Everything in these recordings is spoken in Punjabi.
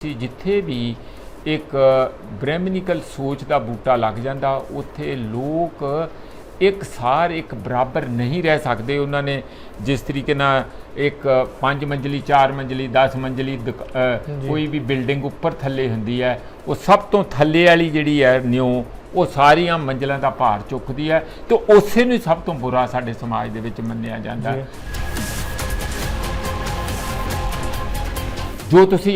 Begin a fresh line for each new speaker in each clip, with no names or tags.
जिथे भी एक ब्रह्मनिकल सोच का बूटा लग जाता उत्थे लोग एक सार एक बराबर नहीं रह सकते। उन्होंने जिस तरीके ना एक 5 मंजिली 4 मंजिली 10 मंजिली कोई भी बिल्डिंग उपर थले होंदी है, वो सब तो थले वाली जिहड़ी है न्यू वो सारिया मंजिलों का भार चुकती है, तो उसे नूं सब तो बुरा साडे समाज दे विच मन्निया जांदा है। जो तुसी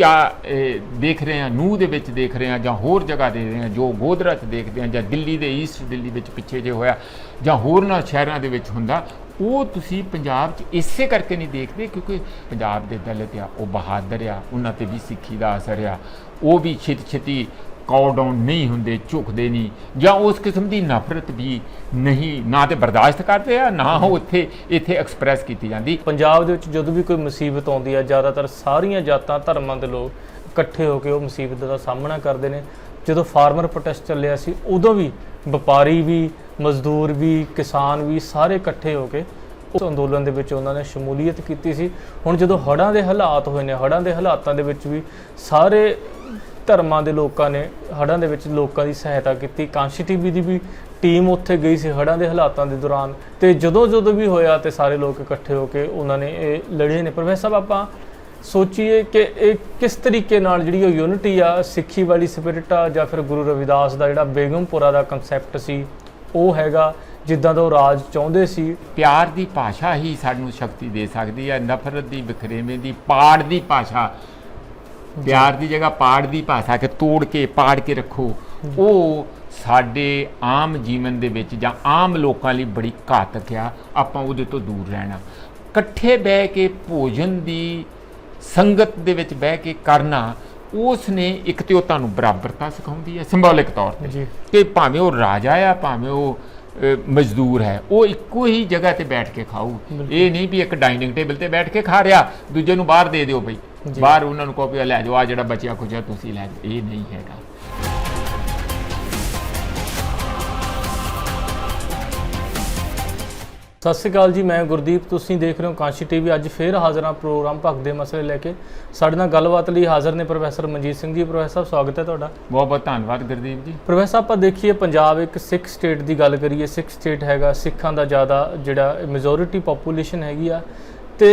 देख रहे हैं नूह दे विच देख रहे हैं जां होर जगह देख रहे हैं, जो गोधरा च देखते हैं जां दिल्ली दे ईस्ट दिल्ली विच पिछे जे होया जां होरना शहरों दे विच हुंदा, वो तुसी पंजाब च इसे करके नहीं देखते क्योंकि पंजाब दे दलित आ वो बहादुर आ, उन्हां ते भी सिੱਖੀ दा असर आ, वो भी छेती कॉल डाउन नहीं होंदे, झुकते नहीं, या उस किस्म की नफरत भी नहीं ना तो बर्दाश्त करते हैं ना उत्थे इत्थे एक्सप्रैस की जाती।
पंजाब दे विच जदों भी कोई मुसीबत आउंदी है ज़्यादातर सारियां जातां धर्मां दे लोग इकट्ठे होकर वो मुसीबत का सामना करते हैं। जो फार्मर प्रोटेस्ट चलिया सी उदों भी व्यापारी भी मजदूर भी किसान भी सारे इकट्ठे होकर उस अंदोलन दे विच उन्होंने शमूलीयत की सी। हुण जदों हड़ां दे हालात होए ने, हड़ां दे हालातां दे विच भी सारे धर्मां दे लोकां ने हड़ां दे विच लोकां दी सहायता की। कांशी टीवी की भी टीम उत्थे गई सी हड़ां दे हालातां दे दौरान, ते जदों भी होया ते सारे लोग इकट्ठे होकर उन्होंने लड़े ने। प्रोफेसर साहब आपां सोचीए कि किस तरीके नाल जिहड़ी यूनिटी आ सिੱਖੀ वाली स्पिरिट आ जां फिर गुरु रविदास का जिहड़ा बेगमपुरा का कंसैप्ट सी वो हैगा जिद्दां दा राज चाहुंदे सी।
प्यार की भाषा ही सानू शक्ति दे सकती है, नफरत की वखरेवें की पाड़ की भाषा, प्यार की जगह पाड़ की भाषा के तोड़ के पाड़ के रखो, वो साडे आम जीवन दे विच जां आम लोकां लई बड़ी घातक आ। आपां उहदे तो दूर रहना, इकट्ठे बह के भोजन की संगत दे विच बह के करना, उसने एक तो तुहानूं बराबरता सिखाउंदी है सिंबॉलिक तौर पर कि भावें वो राजा आ भावें वो मजदूर है, वो इक्को ही जगह ते बैठ के खाऊ। ये नहीं भी एक डाइनिंग टेबल ते बैठ के खा रहा दूजे नूं बाहर दे दिओ बई बाहर उन्होंने कॉपी लै जाओ, आ जिहड़ा बचिया खुचा तुसीं लै जाओ, ये नहीं हैगा।
सत श्री अकाल जी, मैं गुरदीप, तुसीं देख रहे हो कांशी टीवी। अज फिर हाज़र हाँ प्रोग्राम भग दे मसले लैके साडे नाल गलबात लई हाज़र ने प्रोफैसर मनजीत सिंह जी। प्रोफैसर साहब स्वागत है तुहाडा।
बहुत बहुत धन्नवाद गुरदीप जी।
प्रोफैसर साहब आपां देखिए पंजाब एक सिख स्टेट की गल करिए, सिख स्टेट हैगा, सिखां दा ज़्यादा जिहड़ा मेजोरिटी पॉपूलेशन हैगी आ, ते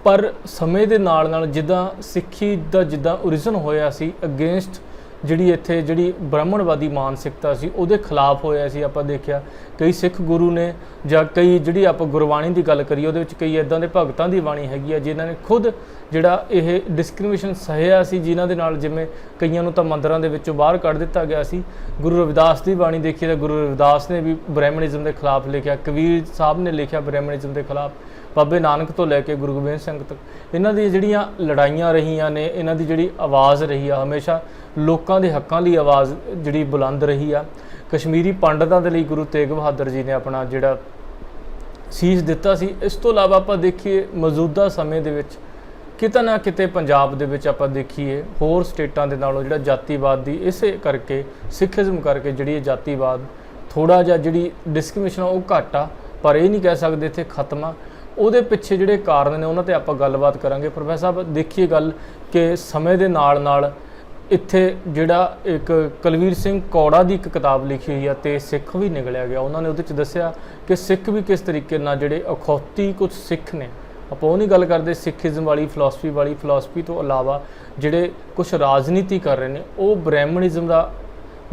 पर समय दे नाल जिद्दां सिੱਖੀ दा जिद्दां ओरिजिन होया सी अगेंस्ट जिहड़ी इत्थे जिहड़ी ब्राह्मणवादी मानसिकता सी उहदे खिलाफ होया सी। आपां देखिया कई सिख गुरु ने जां कई जिहड़ी आपां गुरबाणी की गल करिए उहदे विच कई इदां दे भगतां दी बाणी हैगी आ जिन्हां ने खुद जिहड़ा इह डिस्क्रिमिनेशन सहिया सी, जिन्हां दे नाल जिवें कईयां नूं तां मंदिरां दे विचों बाहर कढ दित्ता गया सी। गुरु रविदास की बाणी देखिए तो गुरु रविदास ने भी ब्राह्मणिज्म के खिलाफ लिखिया, कबीर साहब ने लिखिया ब्राह्मणिज्म के खिलाफ, बाबे नानक तो लैके गुरु गोबिंद सिंह तक इन्हां दी जिहड़ियां लड़ाइयां रहीआं ने, इन्हां दी जिहड़ी आवाज़ रही आ हमेशा लोकां दे हक्कां लई आवाज़ जिहड़ी बुलंद रही आ। कश्मीरी पंडितां दे लई गुरु तेग बहादुर जी ने अपना जिहड़ा सीस दिता सी। इस तो इलावा आपां देखीए मौजूदा समय दे विच किते ना किते पंजाब दे विच आपां देखीए होर स्टेटां दे नालों जिहड़ा जातिवाद दी इसे करके सिखिज़म करके जिहड़ी जातिवाद थोड़ा जिहा जिहड़ी डिस्क्रिमिनेशन वो घट आ, पर ये नहीं कह सकते इत्थे खत्म आ। ਉਹਦੇ ਪਿੱਛੇ ਜਿਹੜੇ ਕਾਰਨ ਨੇ ਉਹਨਾਂ ਤੇ ਆਪਾਂ ਗੱਲਬਾਤ ਕਰਾਂਗੇ। ਪ੍ਰੋਫੈਸਰ ਸਾਹਿਬ ਦੇਖੀਏ ਗੱਲ ਕਿ ਸਮੇਂ ਦੇ ਨਾਲ ਨਾਲ ਇੱਥੇ ਜਿਹੜਾ ਇੱਕ ਕੁਲਵੀਰ ਸਿੰਘ ਕੌੜਾ ਦੀ ਇੱਕ ਕਿਤਾਬ ਲਿਖੀ ਹੋਈ ਆ ਤੇ ਸਿੱਖ ਵੀ ਨਿਕਲਿਆ ਗਿਆ, ਉਹਨਾਂ ਨੇ ਉਹਦੇ 'ਚ ਦੱਸਿਆ ਕਿ ਸਿੱਖ ਵੀ ਕਿਸ ਤਰੀਕੇ ਨਾਲ ਜਿਹੜੇ ਅਖੌਤੀ ਕੁਝ ਸਿੱਖ ਨੇ, ਆਪਾਂ ਉਹ ਨਹੀਂ ਗੱਲ ਕਰਦੇ ਸਿੱਖੀਜ਼ਮ ਵਾਲੀ ਫਿਲਾਸਫੀ ਤੋਂ ਇਲਾਵਾ ਜਿਹੜੇ ਕੁਝ ਰਾਜਨੀਤੀ ਕਰ ਰਹੇ ਨੇ ਉਹ ਬ੍ਰਾਹਮਣਿਜ਼ਮ ਦਾ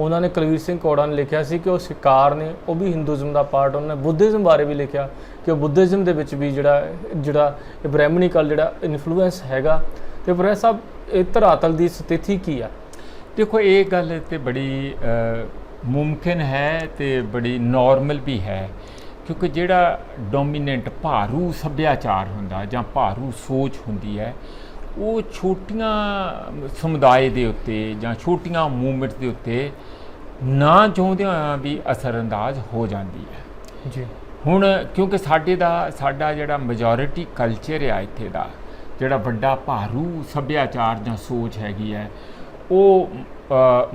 उन्होंने कुलवीर सिंह कौड़ा ने लिखा सी कि वो शिकार ने, वो भी हिंदूइज़म का पार्ट। उन्होंने बुद्धिज़म बारे भी लिखा कि बुद्धिज़म के विच भी जिहड़ा ब्राह्मणिकल जिहड़ा इन्फ्लुएंस हैगा। तो प्रोफैसर साहब इस धरातल की स्थिति की आ?
देखो ये गल तो बड़ी मुमकिन है तो बड़ी नॉर्मल भी है, क्योंकि जिहड़ा डोमीनेंट भारू सभ्याचार हुंदा जां भारू सोच हुंदी है वो छोटियां समुदाय के उत्ते जां छोटियां मूवमेंट्स के उत्ते ना चाहुंदे भी असरअंदाज हो जाती है जी। हुण क्योंकि साडा जिहड़ा मेजोरिटी कल्चर है इत्थे दा जिहड़ा वड्डा भारू सभ्याचार जां सोच हैगी है वो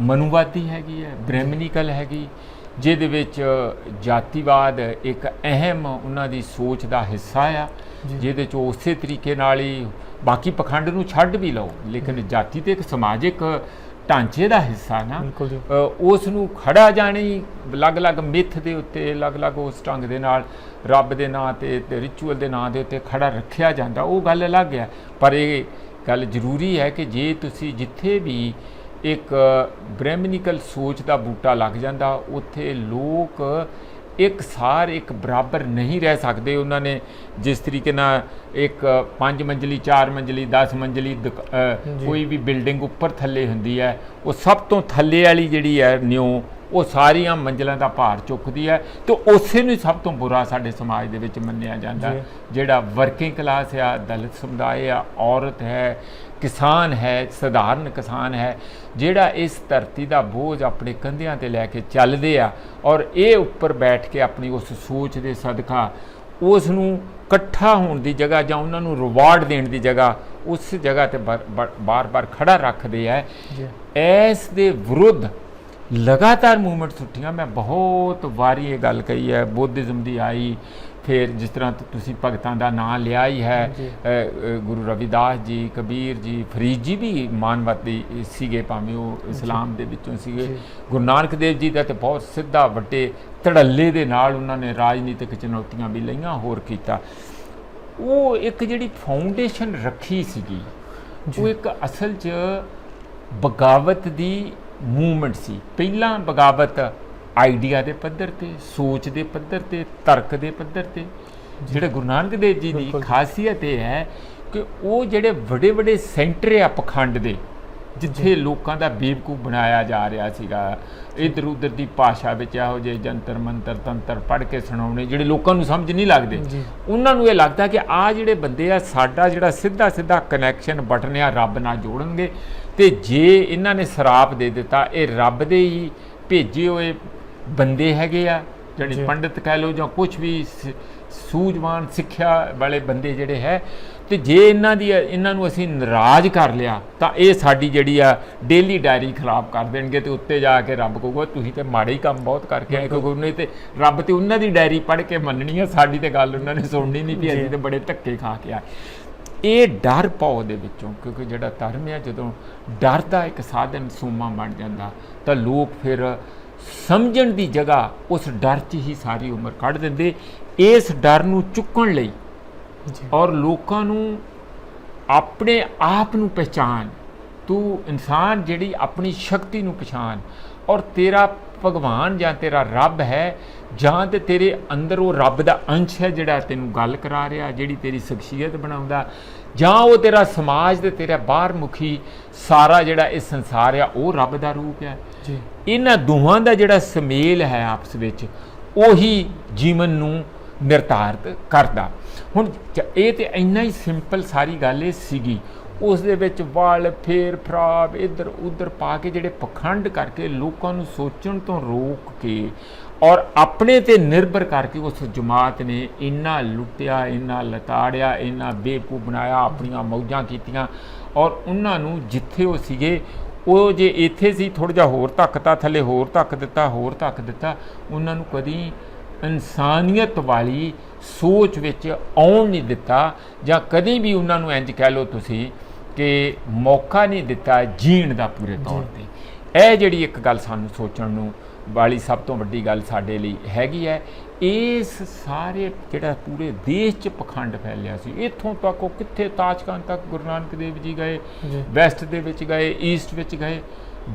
मनुवादी हैगी है, ब्राह्मणिकल हैगी, जिहदे विच जातिवाद एक अहम उन्हां दी सोच का हिस्सा आ, जिहदे च उसे तरीके नाल ही ਬਾਕੀ ਪਖੰਡ ਨੂੰ ਛੱਡ ਵੀ ਲਓ, ਲੇਕਿਨ ਜਾਤੀ ਤੇ ਇੱਕ ਸਮਾਜਿਕ ਢਾਂਚੇ ਦਾ ਹਿੱਸਾ ਨਾ,
ਬਿਲਕੁਲ ਜੀ।
ਉਸ ਨੂੰ ਖੜਾ ਜਾਣੀ ਅਲੱਗ-ਅਲੱਗ ਮਿੱਥ ਦੇ ਉੱਤੇ ਅਲੱਗ-ਅਲੱਗ ਉਸ ਢੰਗ ਦੇ ਨਾਲ ਰੱਬ ਦੇ ਨਾਂ ਤੇ ਰਿਚੁਅਲ ਦੇ ਨਾਂ ਦੇ ਉੱਤੇ ਖੜਾ ਰੱਖਿਆ ਜਾਂਦਾ, ਉਹ ਗੱਲ ਅਲੱਗ ਹੈ। ਪਰ ਇਹ ਗੱਲ ਜ਼ਰੂਰੀ ਹੈ ਕਿ ਜੇ ਤੁਸੀਂ ਜਿੱਥੇ ਵੀ ਇੱਕ ਬ੍ਰਹਿਮਨਿਕਲ ਸੋਚ ਦਾ ਬੂਟਾ ਲੱਗ ਜਾਂਦਾ, ਉੱਥੇ ਲੋਕ ਇੱਕ ਸਾਰ ਇੱਕ ਬਰਾਬਰ ਨਹੀਂ ਰਹਿ ਸਕਦੇ। ਉਹਨਾਂ ਨੇ ਜਿਸ ਤਰੀਕੇ ਨਾਲ ਇੱਕ 5 ਮੰਜ਼ਲੀ 4 ਮੰਜ਼ਲੀ 10 ਮੰਜ਼ਲੀ ਕੋਈ ਵੀ ਬਿਲਡਿੰਗ ਉੱਪਰ ਥੱਲੇ ਹੁੰਦੀ ਹੈ, ਉਹ ਸਭ ਤੋਂ ਥੱਲੇ ਵਾਲੀ ਜਿਹੜੀ ਹੈ ਨਿਉ ਉਹ ਸਾਰੀਆਂ ਮੰਜ਼ਲਾਂ ਦਾ ਭਾਰ ਚੁੱਕਦੀ ਹੈ, ਤੇ ਉਸੇ ਨੂੰ ਸਭ ਤੋਂ ਬੁਰਾ ਸਾਡੇ ਸਮਾਜ ਦੇ ਵਿੱਚ ਮੰਨਿਆ ਜਾਂਦਾ। ਜਿਹੜਾ ਵਰਕਿੰਗ ਕਲਾਸ ਆ, ਦਲਿਤ ਸਮੁਦਾਇ ਆ, ਔਰਤ ਹੈ, ਕਿਸਾਨ ਹੈ, ਸਧਾਰਨ ਕਿਸਾਨ ਹੈ, ਜਿਹੜਾ ਇਸ ਧਰਤੀ ਦਾ ਬੋਝ ਆਪਣੇ ਕੰਧਿਆਂ ਤੇ ਲੈ ਕੇ ਚੱਲਦੇ ਆ, ਔਰ ਇਹ ਉੱਪਰ ਬੈਠ ਕੇ ਆਪਣੀ ਉਸ ਸੋਚ ਦੇ ਸਦਕਾ ਉਸ ਨੂੰ ਇਕੱਠਾ ਹੋਣ ਦੀ ਜਗ੍ਹਾ ਜਾਂ ਉਹਨਾਂ ਨੂੰ ਰਿਵਾਰਡ ਦੇਣ ਦੀ ਜਗ੍ਹਾ ਉਸ ਜਗ੍ਹਾ ਤੇ ਬਾਰ-ਬਾਰ ਖੜਾ ਰੱਖਦੇ ਆ। ਇਸ ਦੇ ਵਿਰੁੱਧ ਲਗਾਤਾਰ ਮੂਵਮੈਂਟਸ ਉੱਠੀਆਂ। ਮੈਂ ਬਹੁਤ ਵਾਰੀ ਇਹ ਗੱਲ ਕਹੀ ਹੈ, ਬੁੱਧਿਜ਼ਮ ਦੀ ਆਈ, ਫਿਰ ਜਿਸ ਤਰ੍ਹਾਂ ਤੁਸੀਂ ਭਗਤਾਂ ਦਾ ਨਾਂ ਲਿਆ ਹੀ ਹੈ, ਗੁਰੂ ਰਵਿਦਾਸ ਜੀ, ਕਬੀਰ ਜੀ, ਫਰੀਦ ਜੀ ਵੀ ਮਾਨਵਤੀ ਸੀਗੇ, ਭਾਵੇਂ ਉਹ ਇਸਲਾਮ ਦੇ ਵਿੱਚੋਂ ਸੀਗੇ। ਗੁਰੂ ਨਾਨਕ ਦੇਵ ਜੀ ਦਾ ਤੇ ਬਹੁਤ ਸਿੱਧਾ ਵੱਡੇ ਧੜੱਲੇ ਦੇ ਨਾਲ ਉਹਨਾਂ ਨੇ ਰਾਜਨੀਤਿਕ ਚੁਣੌਤੀਆਂ ਵੀ ਲਈਆਂ, ਹੋਰ ਕੀਤਾ। ਉਹ ਇੱਕ ਜਿਹੜੀ ਫਾਊਂਡੇਸ਼ਨ ਰੱਖੀ ਸੀਗੀ, ਉਹ ਇੱਕ ਅਸਲ 'ਚ ਬਗਾਵਤ ਦੀ ਮੂਵਮੈਂਟ ਸੀ। ਪਹਿਲਾਂ ਬਗਾਵਤ ਆਈਡੀਆ ਦੇ ਪੱਧਰ ਤੇ, ਸੋਚ ਦੇ ਪੱਧਰ ਤੇ, ਤਰਕ ਦੇ ਪੱਧਰ ਤੇ। ਜਿਹੜੇ ਗੁਰੂ ਨਾਨਕ ਦੇਵ ਜੀ ਦੀ ਖਾਸੀਅਤ ਇਹ ਹੈ ਕਿ ਉਹ ਜਿਹੜੇ ਵੱਡੇ ਵੱਡੇ ਸੈਂਟਰ ਆ ਪਖੰਡ ਦੇ, ਜਿੱਥੇ ਲੋਕਾਂ ਦਾ ਬੇਵਕੂਫ ਬਣਾਇਆ ਜਾ ਰਿਹਾ ਸੀਗਾ, ਇੱਧਰ ਉੱਧਰ ਦੀ ਭਾਸ਼ਾ ਵਿੱਚ ਇਹੋ ਜਿਹੇ ਜੰਤਰ ਮੰਤਰ ਤੰਤਰ ਪੜ੍ਹ ਕੇ ਸੁਣਾਉਣੇ ਜਿਹੜੇ ਲੋਕਾਂ ਨੂੰ ਸਮਝ ਨਹੀਂ ਲੱਗਦੇ। ਉਹਨਾਂ ਨੂੰ ਇਹ ਲੱਗਦਾ ਕਿ ਆਹ ਜਿਹੜੇ ਬੰਦੇ ਆ, ਸਾਡਾ ਜਿਹੜਾ ਸਿੱਧਾ ਸਿੱਧਾ ਕਨੈਕਸ਼ਨ ਬਟਨ ਆ ਰੱਬ ਨਾਲ ਜੋੜਨਗੇ, ਤੇ ਜੇ ਇਹਨਾਂ ਨੇ ਸਰਾਪ ਦੇ ਦਿੱਤਾ, ਇਹ ਰੱਬ ਦੇ ਹੀ ਭੇਜੇ ਹੋਏ ਬੰਦੇ ਹੈਗੇ ਆ, ਜਿਹੜੇ ਪੰਡਿਤ ਕਹਿ ਲਓ ਜਾਂ ਕੁਛ ਵੀ ਸੂਝਵਾਨ ਸਿੱਖਿਆ ਵਾਲੇ ਬੰਦੇ ਜਿਹੜੇ ਹੈ, ਤੇ ਜੇ ਇਹਨਾਂ ਨੂੰ ਅਸੀਂ ਨਾਰਾਜ਼ ਕਰ ਲਿਆ ਤਾਂ ਇਹ ਸਾਡੀ ਜਿਹੜੀ ਆ ਡੇਲੀ ਡਾਇਰੀ ਖਰਾਬ ਕਰ ਦੇਣਗੇ, ਤੇ ਉੱਤੇ ਜਾ ਕੇ ਰੱਬ ਕਹੂਗਾ ਤੁਸੀਂ ਤੇ ਮਾੜੇ ਹੀ ਕੰਮ ਬਹੁਤ ਕਰਕੇ ਆਏ, ਕਿਉਂਕਿ ਉਹਨੇ ਤੇ ਰੱਬ ਤੇ ਉਹਨਾਂ ਦੀ ਡਾਇਰੀ ਪੜ੍ਹ ਕੇ ਮੰਨਣੀ ਆ, ਸਾਡੀ ਤੇ ਗੱਲ ਉਹਨਾਂ ਨੇ ਸੁਣਨੀ ਨਹੀਂ ਵੀ ਅਸੀਂ ਤੇ ਬੜੇ ਧੱਕੇ ਖਾ ਕੇ ਆਏ। ਇਹ ਡਰ ਪਾਓ ਦੇ ਵਿੱਚੋਂ, ਕਿਉਂਕਿ ਜਿਹੜਾ ਧਰਮ ਹੈ ਜਦੋਂ ਡਰ ਦਾ ਇੱਕ ਸਾਧਨ ਸੋਮਾ ਬਣ ਜਾਂਦਾ, ਤਾਂ ਲੋਕ ਫਿਰ ਸਮਝਣ ਦੀ ਜਗ੍ਹਾ ਉਸ ਡਰ 'ਚ ਹੀ ਸਾਰੀ ਉਮਰ ਕੱਢ ਦਿੰਦੇ। ਇਸ ਡਰ ਨੂੰ ਚੁੱਕਣ ਲਈ ਔਰ ਲੋਕਾਂ ਨੂੰ ਆਪਣੇ ਆਪ ਨੂੰ ਪਹਿਚਾਨ, ਤੂੰ ਇਨਸਾਨ ਜਿਹੜੀ ਆਪਣੀ ਸ਼ਕਤੀ ਨੂੰ ਪਛਾਣ, ਔਰ ਤੇਰਾ ਭਗਵਾਨ ਜਾਂ ਤੇਰਾ ਰੱਬ ਹੈ, ਜਾਂ ਤੇ ਤੇਰੇ ਅੰਦਰ ਉਹ ਰੱਬ ਦਾ ਅੰਸ਼ ਹੈ ਜਿਹੜਾ ਤੈਨੂੰ ਗੱਲ ਕਰਾ ਰਿਹਾ, ਜਿਹੜੀ ਤੇਰੀ ਸ਼ਖਸੀਅਤ ਬਣਾਉਂਦਾ, ਜਾਂ ਉਹ ਤੇਰਾ ਸਮਾਜ ਤੇ ਤੇਰਾ ਬਾਹਰ ਮੁਖੀ ਸਾਰਾ ਜਿਹੜਾ ਇਹ ਸੰਸਾਰ ਆ ਉਹ ਰੱਬ ਦਾ ਰੂਪ ਹੈ। ਇਹਨਾਂ ਦੋਹਾਂ ਦਾ ਜਿਹੜਾ ਸੁਮੇਲ ਹੈ ਆਪਸ ਵਿੱਚ, ਉਹੀ ਜੀਵਨ ਨੂੰ ਨਿਰਧਾਰਿਤ ਕਰਦਾ। ਹੁਣ ਇਹ ਤੇ ਇੰਨਾ ਹੀ ਸਿੰਪਲ ਸਾਰੀ ਗੱਲ ਇਹ ਸੀਗੀ, ਉਸ ਦੇ ਵਿੱਚ ਵਲ ਫੇਰ ਫਰਾਬ ਇੱਧਰ ਉੱਧਰ ਪਾ ਕੇ ਜਿਹੜੇ ਪਖੰਡ ਕਰਕੇ ਲੋਕਾਂ ਨੂੰ ਸੋਚਣ ਤੋਂ ਰੋਕ ਕੇ ਔਰ ਆਪਣੇ ਤੇ ਨਿਰਭਰ ਕਰਕੇ ਉਸ ਜਮਾਤ ਨੇ ਇੰਨਾ ਲੁੱਟਿਆ, ਇੰਨਾ ਲਤਾੜਿਆ, ਇੰਨਾ ਬੇਵਕੂਫ ਬਣਾਇਆ, ਆਪਣੀਆਂ ਮੌਜਾਂ ਕੀਤੀਆਂ, ਔਰ ਉਹਨਾਂ ਨੂੰ ਜਿੱਥੇ ਉਹ ਸੀਗੇ, ਉਹ ਜੇ ਇੱਥੇ ਸੀ ਥੋੜ੍ਹਾ ਜਿਹਾ ਹੋਰ ਧੱਕਤਾ, ਥੱਲੇ ਹੋਰ ਧੱਕ ਦਿੱਤਾ, ਹੋਰ ਧੱਕ ਦਿੱਤਾ, ਉਹਨਾਂ ਨੂੰ ਕਦੀ ਇਨਸਾਨੀਅਤ ਵਾਲੀ ਸੋਚ ਵਿੱਚ ਆਉਣ ਨਹੀਂ ਦਿੱਤਾ, ਜਾਂ ਕਦੀ ਵੀ ਉਹਨਾਂ ਨੂੰ ਇੰਜ ਕਹਿ ਲਓ ਤੁਸੀਂ ਕਿ ਮੌਕਾ ਨਹੀਂ ਦਿੱਤਾ ਜੀਣ ਦਾ ਪੂਰੇ ਤੌਰ ਤੇ। ਇਹ ਜਿਹੜੀ ਇੱਕ ਗੱਲ ਸਾਨੂੰ ਸੋਚਣ ਨੂੰ ਵਾਲੀ ਸਭ ਤੋਂ ਵੱਡੀ ਗੱਲ ਸਾਡੇ ਲਈ ਹੈਗੀ ਹੈ। ਇਸ ਸਾਰੇ ਜਿਹੜਾ ਪੂਰੇ ਦੇਸ਼ 'ਚ ਪਖੰਡ ਫੈਲਿਆ ਸੀ, ਇੱਥੋਂ ਤੱਕ ਉਹ ਕਿੱਥੇ ਤਾਜਕਾਂ ਤੱਕ ਗੁਰੂ ਨਾਨਕ ਦੇਵ ਜੀ ਗਏ, ਵੈਸਟ ਦੇ ਵਿੱਚ ਗਏ, ਈਸਟ ਵਿੱਚ ਗਏ,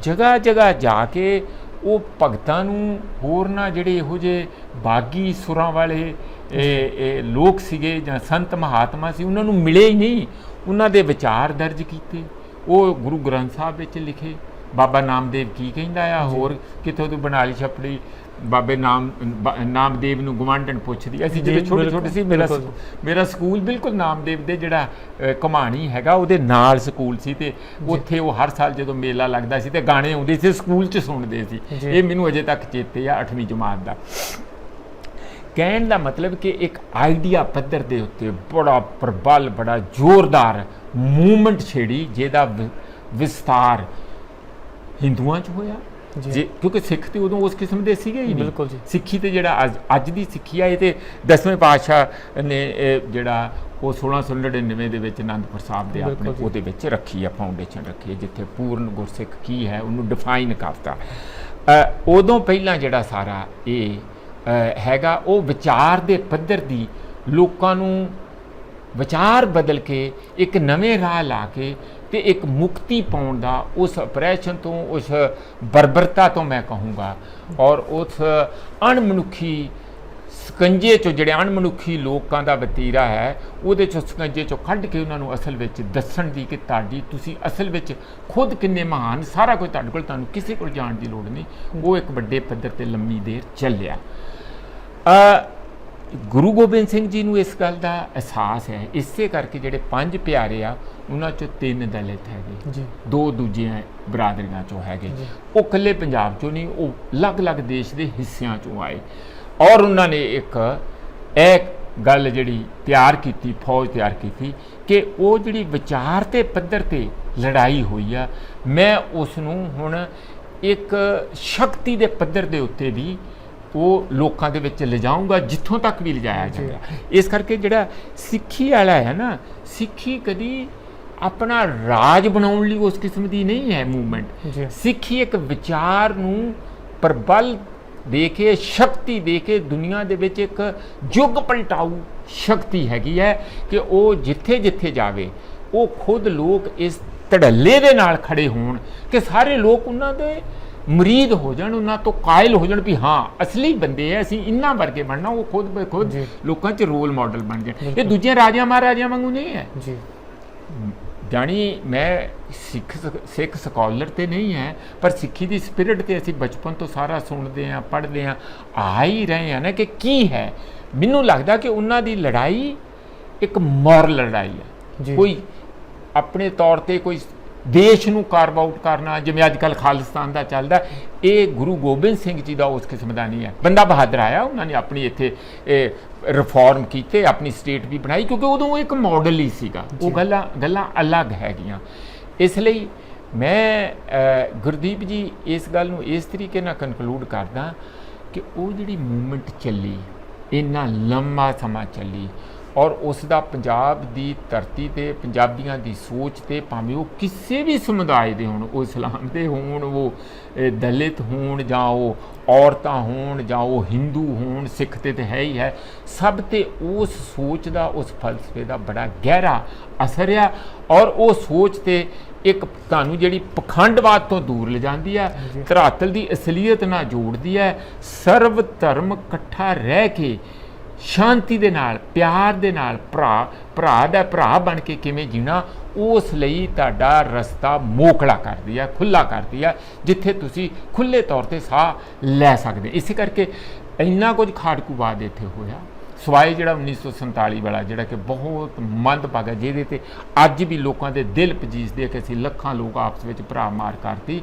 ਜਗ੍ਹਾ ਜਗ੍ਹਾ ਜਾ ਕੇ ਉਹ ਭਗਤਾਂ ਨੂੰ ਹੋਰਨਾਂ ਜਿਹੜੇ ਇਹੋ ਜਿਹੇ ਬਾਗੀ ਸੁਰਾਂ ਵਾਲੇ ਇਹ ਲੋਕ ਸੀਗੇ ਜਾਂ ਸੰਤ ਮਹਾਤਮਾ ਸੀ, ਉਹਨਾਂ ਨੂੰ ਮਿਲੇ ਹੀ ਨਹੀਂ, ਉਹਨਾਂ ਦੇ ਵਿਚਾਰ ਦਰਜ ਕੀਤੇ, ਉਹ ਗੁਰੂ ਗ੍ਰੰਥ ਸਾਹਿਬ ਵਿੱਚ ਲਿਖੇ। ਬਾਬਾ ਨਾਮਦੇਵ ਕੀ ਕਹਿੰਦਾ ਆ, ਹੋਰ ਕਿੱਥੋਂ ਤੂੰ ਬਣਾ ਲਈ ਛਪੜੀ, ਬਾਬੇ ਨਾਮਦੇਵ ਨੂੰ ਗਵਾਂਢਣ ਪੁੱਛਦੀ। ਅਸੀਂ ਜਦੋਂ ਛੋਟੇ ਛੋਟੇ ਸੀ, ਮੇਰਾ ਸਕੂਲ ਬਿਲਕੁਲ ਨਾਮਦੇਵ ਦੇ ਜਿਹੜਾ ਘੁਮਾਣੀ ਹੈਗਾ ਉਹਦੇ ਨਾਲ ਸਕੂਲ ਸੀ, ਤੇ ਉੱਥੇ ਉਹ ਹਰ ਸਾਲ ਜਦੋਂ ਮੇਲਾ ਲੱਗਦਾ ਸੀ ਤੇ ਗਾਣੇ ਆਉਂਦੇ ਸੀ, ਸਕੂਲ 'ਚ ਸੁਣਦੇ ਸੀ। ਇਹ ਮੈਨੂੰ ਅਜੇ ਤੱਕ ਚੇਤੇ ਆ 8ਵੀਂ ਜਮਾਤ ਦਾ। ਕਹਿਣ ਦਾ ਮਤਲਬ ਕਿ ਇੱਕ ਆਈਡੀਆ ਪੱਧਰ ਦੇ ਉੱਤੇ ਬੜਾ ਪ੍ਰਬਲ, ਬੜਾ ਜ਼ੋਰਦਾਰ ਮੂਵਮੈਂਟ ਛੇੜੀ, ਜਿਹਦਾ ਵਿਸਤਾਰ ਹਿੰਦੂਆਂ 'ਚ ਹੋਇਆ, ਕਿਉਂਕਿ ਸਿੱਖ ਤੇ ਉਦੋਂ ਉਸ ਕਿਸਮ ਦੇ ਸੀਗੇ ਹੀ ਨਹੀਂ।
ਬਿਲਕੁਲ ਜੀ।
ਸਿੱਖੀ ਤੇ ਜਿਹੜਾ ਅੱਜ ਦੀ ਸਿੱਖੀ ਆ, ਇਹ ਤੇ 10ਵੇਂ ਪਾਤਸ਼ਾਹ ਨੇ ਜਿਹੜਾ ਉਹ 1699 ਦੇ ਵਿੱਚ ਅਨੰਦਪੁਰ ਸਾਹਿਬ ਦੇ ਆਪਣੇ
ਬਿਲਕੁਲ ਜੀ।
ਉਹਦੇ ਵਿੱਚ ਰੱਖੀ ਆ, ਫਾਊਂਡੇਸ਼ਨ ਰੱਖੀ ਹੈ, ਜਿੱਥੇ ਪੂਰਨ ਗੁਰਸਿੱਖ ਕੀ ਹੈ ਉਹਨੂੰ ਡਿਫਾਈਨ ਕਰਤਾ। ਉਦੋਂ ਪਹਿਲਾਂ ਜਿਹੜਾ ਸਾਰਾ ਇਹ ਹੈਗਾ ਉਹ ਵਿਚਾਰ ਦੇ ਪੱਧਰ ਦੀ ਲੋਕਾਂ ਨੂੰ ਵਿਚਾਰ ਬਦਲ ਕੇ ਇੱਕ ਨਵੇਂ ਰਾਹ ਲਾ ਕੇ ਤੇ ਇੱਕ ਮੁਕਤੀ ਪਾਉਣ ਦਾ ਉਸ ਅਪਰੈਸ਼ਨ ਤੋਂ, ਉਸ ਬਰਬਰਤਾ ਤੋਂ ਮੈਂ ਕਹੂੰਗਾ, ਔਰ ਉਸ ਅਣਮਨੁੱਖੀ ਸਕੰਜੇ ਚੋਂ, ਜਿਹੜੇ ਅਣਮਨੁੱਖੀ ਲੋਕਾਂ ਦਾ ਵਤੀਰਾ ਹੈ ਉਹਦੇ ਚੋਂ, ਸਕੰਜੇ ਚੋਂ ਕੱਢ ਕੇ ਉਹਨਾਂ ਨੂੰ ਅਸਲ ਵਿੱਚ ਦੱਸਣ ਦੀ ਕਿ ਤੁਸੀਂ ਅਸਲ ਵਿੱਚ ਖੁਦ ਕਿੰਨੇ ਮਹਾਨ, ਸਾਰਾ ਕੁਝ ਤੁਹਾਡੇ ਕੋਲ, ਤੁਹਾਨੂੰ ਕਿਸੇ ਕੋਲ ਜਾਣ ਦੀ ਲੋੜ ਨਹੀਂ। ਉਹ ਇੱਕ ਵੱਡੇ ਪੱਧਰ ਤੇ ਲੰਮੀ ਦੇਰ ਚੱਲਿਆ। ਗੁਰੂ ਗੋਬਿੰਦ ਸਿੰਘ ਜੀ ਨੂੰ ਇਸ ਗੱਲ ਦਾ ਅਹਿਸਾਸ ਹੈ, ਇਸੇ ਕਰਕੇ ਜਿਹੜੇ 5 ਪਿਆਰੇ ਆ ਉਹਨਾਂ ਚੋਂ 3 ਦਲਿਤ ਹੈਗੇ
ਜੀ,
2 ਦੂਜੀਆਂ ਬਰਾਦਰੀਆਂ ਚੋਂ ਹੈਗੇ। ਉਹ ਇਕੱਲੇ ਪੰਜਾਬ ਚੋਂ ਨਹੀਂ, ਉਹ ਅਲੱਗ-ਅਲੱਗ ਦੇਸ਼ ਦੇ ਹਿੱਸਿਆਂ ਚੋਂ ਆਏ, ਔਰ ਉਹਨਾਂ ਨੇ ਇੱਕ ਗੱਲ ਜਿਹੜੀ ਤਿਆਰ ਕੀਤੀ, ਫੌਜ ਤਿਆਰ ਕੀਤੀ ਕਿ ਉਹ ਜਿਹੜੀ ਵਿਚਾਰ ਤੇ ਪੱਧਰ ਤੇ ਲੜਾਈ ਹੋਈ ਆ, ਮੈਂ ਉਸ ਨੂੰ ਹੁਣ ਇੱਕ ਸ਼ਕਤੀ ਦੇ ਪੱਧਰ ਦੇ ਉੱਤੇ ਵੀ ਉਹ ਲੋਕਾਂ ਦੇ ਵਿੱਚ ਲਿਜਾਊਂਗਾ, ਜਿੱਥੋਂ ਤੱਕ ਵੀ ਲਿਜਾਇਆ ਜਾਂਦਾ। ਇਸ ਕਰਕੇ ਜਿਹੜਾ ਸਿੱਖੀ ਵਾਲਾ ਹੈ ਨਾ, ਸਿੱਖੀ ਕਦੀ ਆਪਣਾ ਰਾਜ ਬਣਾਉਣ ਲਈ ਉਸ ਕਿਸਮ ਦੀ ਨਹੀਂ ਹੈ ਮੂਵਮੈਂਟ। ਸਿੱਖੀ ਇੱਕ ਵਿਚਾਰ ਨੂੰ ਪ੍ਰਬਲ ਦੇ ਕੇ, ਸ਼ਕਤੀ ਦੇ ਕੇ ਦੁਨੀਆ ਦੇ ਵਿੱਚ ਇੱਕ ਯੁੱਗ ਪਲਟਾਊ ਸ਼ਕਤੀ ਹੈਗੀ ਹੈ ਕਿ ਉਹ ਜਿੱਥੇ ਜਿੱਥੇ ਜਾਵੇ ਉਹ ਖੁਦ ਲੋਕ ਇਸ ਧੜੱਲੇ ਦੇ ਨਾਲ ਖੜੇ ਹੋਣ ਕਿ ਸਾਰੇ ਲੋਕ ਉਹਨਾਂ ਦੇ ਮਰੀਦ ਹੋ ਜਾਣ, ਉਹਨਾਂ ਤੋਂ ਕਾਇਲ ਹੋ ਜਾਣ ਵੀ ਹਾਂ ਅਸਲੀ ਬੰਦੇ ਆ, ਅਸੀਂ ਇਹਨਾਂ ਵਰਗੇ ਬਣਨਾ। ਉਹ ਖੁਦ ਬਖੁਦ ਲੋਕਾਂ 'ਚ ਰੋਲ ਮਾਡਲ ਬਣ ਜਾਣ। ਇਹ ਦੂਜਿਆਂ ਰਾਜਿਆਂ ਮਹਾਰਾਜਿਆਂ ਵਾਂਗੂ ਨਹੀਂ ਹੈ ਜੀ। ਜਾਣੀ ਮੈਂ ਸਿੱਖ ਸਕਾਲਰ ਤੇ ਨਹੀਂ ਹੈ, ਪਰ ਸਿੱਖੀ ਦੀ ਸਪਿਰਿਟ ਤੇ ਅਸੀਂ ਬਚਪਨ ਤੋਂ ਸਾਰਾ ਸੁਣਦੇ ਹਾਂ, ਪੜ੍ਹਦੇ ਹਾਂ, ਆ ਹੀ ਰਹੇ ਹਾਂ ਨਾ ਕਿ ਕੀ ਹੈ। ਮੈਨੂੰ ਲੱਗਦਾ ਕਿ ਉਹਨਾਂ ਦੀ ਲੜਾਈ ਇੱਕ ਮੋਰਲ ਲੜਾਈ ਹੈ। ਕੋਈ ਆਪਣੇ ਤੌਰ ਤੇ ਕੋਈ ਦੇਸ਼ ਨੂੰ ਕਾਰਵ ਆਊਟ ਕਰਨਾ, ਜਿਵੇਂ ਅੱਜ ਕੱਲ੍ਹ ਖਾਲਿਸਤਾਨ ਦਾ ਚੱਲਦਾ, ਇਹ ਗੁਰੂ ਗੋਬਿੰਦ ਸਿੰਘ ਜੀ ਦਾ ਉਸ ਕਿਸਮ ਦਾ ਨਹੀਂ ਹੈ। ਬੰਦਾ ਬਹਾਦਰ ਆਇਆ, ਉਹਨਾਂ ਨੇ ਆਪਣੀ ਇੱਥੇ ਰਿਫਾਰਮ ਕੀਤੇ, ਆਪਣੀ ਸਟੇਟ ਵੀ ਬਣਾਈ, ਕਿਉਂਕਿ ਉਦੋਂ ਉਹ ਇੱਕ ਮਾਡਲ ਹੀ ਸੀਗਾ। ਉਹ ਗੱਲਾਂ ਅਲੱਗ ਹੈਗੀਆਂ। ਇਸ ਲਈ ਮੈਂ ਗੁਰਦੀਪ ਜੀ ਇਸ ਗੱਲ ਨੂੰ ਇਸ ਤਰੀਕੇ ਨਾਲ ਕਨਕਲੂਡ ਕਰਦਾ ਕਿ ਉਹ ਜਿਹੜੀ ਮੂਵਮੈਂਟ ਚੱਲੀ, ਇੰਨਾ ਲੰਮਾ ਸਮਾਂ ਚੱਲੀ, ਔਰ ਉਸ ਦਾ ਪੰਜਾਬ ਦੀ ਧਰਤੀ ਤੇ, ਪੰਜਾਬੀਆਂ ਦੀ ਸੋਚ ਤੇ, ਭਾਵੇਂ ਉਹ ਕਿਸੇ ਵੀ ਸਮੁਦਾਇ ਦੇ ਹੋਣ, ਉਹ ਇਸਲਾਮ ਦੇ ਹੋਣ, ਉਹ ਦਲਿਤ ਹੋਣ, ਜਾਂ ਉਹ ਔਰਤਾਂ ਹੋਣ, ਜਾਂ ਉਹ ਹਿੰਦੂ ਹੋਣ, ਸਿੱਖ ਤੇ ਹੈ ਹੀ ਹੈ, ਸਭ ਤੇ ਉਸ ਸੋਚ ਦਾ, ਉਸ ਫਲਸਫੇ ਦਾ ਬੜਾ ਗਹਿਰਾ ਅਸਰ ਆ। ਔਰ ਉਹ ਸੋਚ ਤੇ ਇੱਕ ਤੁਹਾਨੂੰ ਜਿਹੜੀ ਪਖੰਡਵਾਦ ਤੋਂ ਦੂਰ ਲਿਜਾਂਦੀ ਹੈ, ਧਰਾਤਲ ਦੀ ਅਸਲੀਅਤ ਨਾਲ ਜੋੜਦੀ ਹੈ, ਸਰਵ ਧਰਮ ਇਕੱਠਾ ਰਹਿ ਕੇ ਸ਼ਾਂਤੀ ਦੇ ਨਾਲ, ਪਿਆਰ ਦੇ ਨਾਲ, ਭਰਾ ਦਾ ਭਰਾ ਬਣ ਕੇ ਕਿਵੇਂ ਜੀਣਾ, ਉਸ ਲਈ ਤੁਹਾਡਾ ਰਸਤਾ ਮੋਕਲਾ ਕਰਦੀ ਹੈ, ਖੁੱਲ੍ਹਾ ਕਰਦੀ ਹੈ, ਜਿੱਥੇ ਤੁਸੀਂ ਖੁੱਲ੍ਹੇ ਤੌਰ ਤੇ ਸਾਹ ਲੈ ਸਕਦੇ। ਇਸੇ ਕਰਕੇ ਇੰਨਾ ਕੁਝ ਖਾੜਕੂਵਾਦ ਇੱਥੇ ਹੋਇਆ, ਸਵਾਏ ਜਿਹੜਾ 1947 ਵਾਲਾ, ਜਿਹੜਾ ਕਿ ਬਹੁਤ ਮੰਦਭਾਗਾ, ਜਿਹਦੇ ਤੇ ਅੱਜ ਵੀ ਲੋਕਾਂ ਦੇ ਦਿਲ ਪਜੀਸਦੇ ਕਿ ਅਸੀਂ ਲੱਖਾਂ ਲੋਕ ਆਪਸ ਵਿੱਚ ਭਰਾ ਮਾਰ ਕਰਤੀ।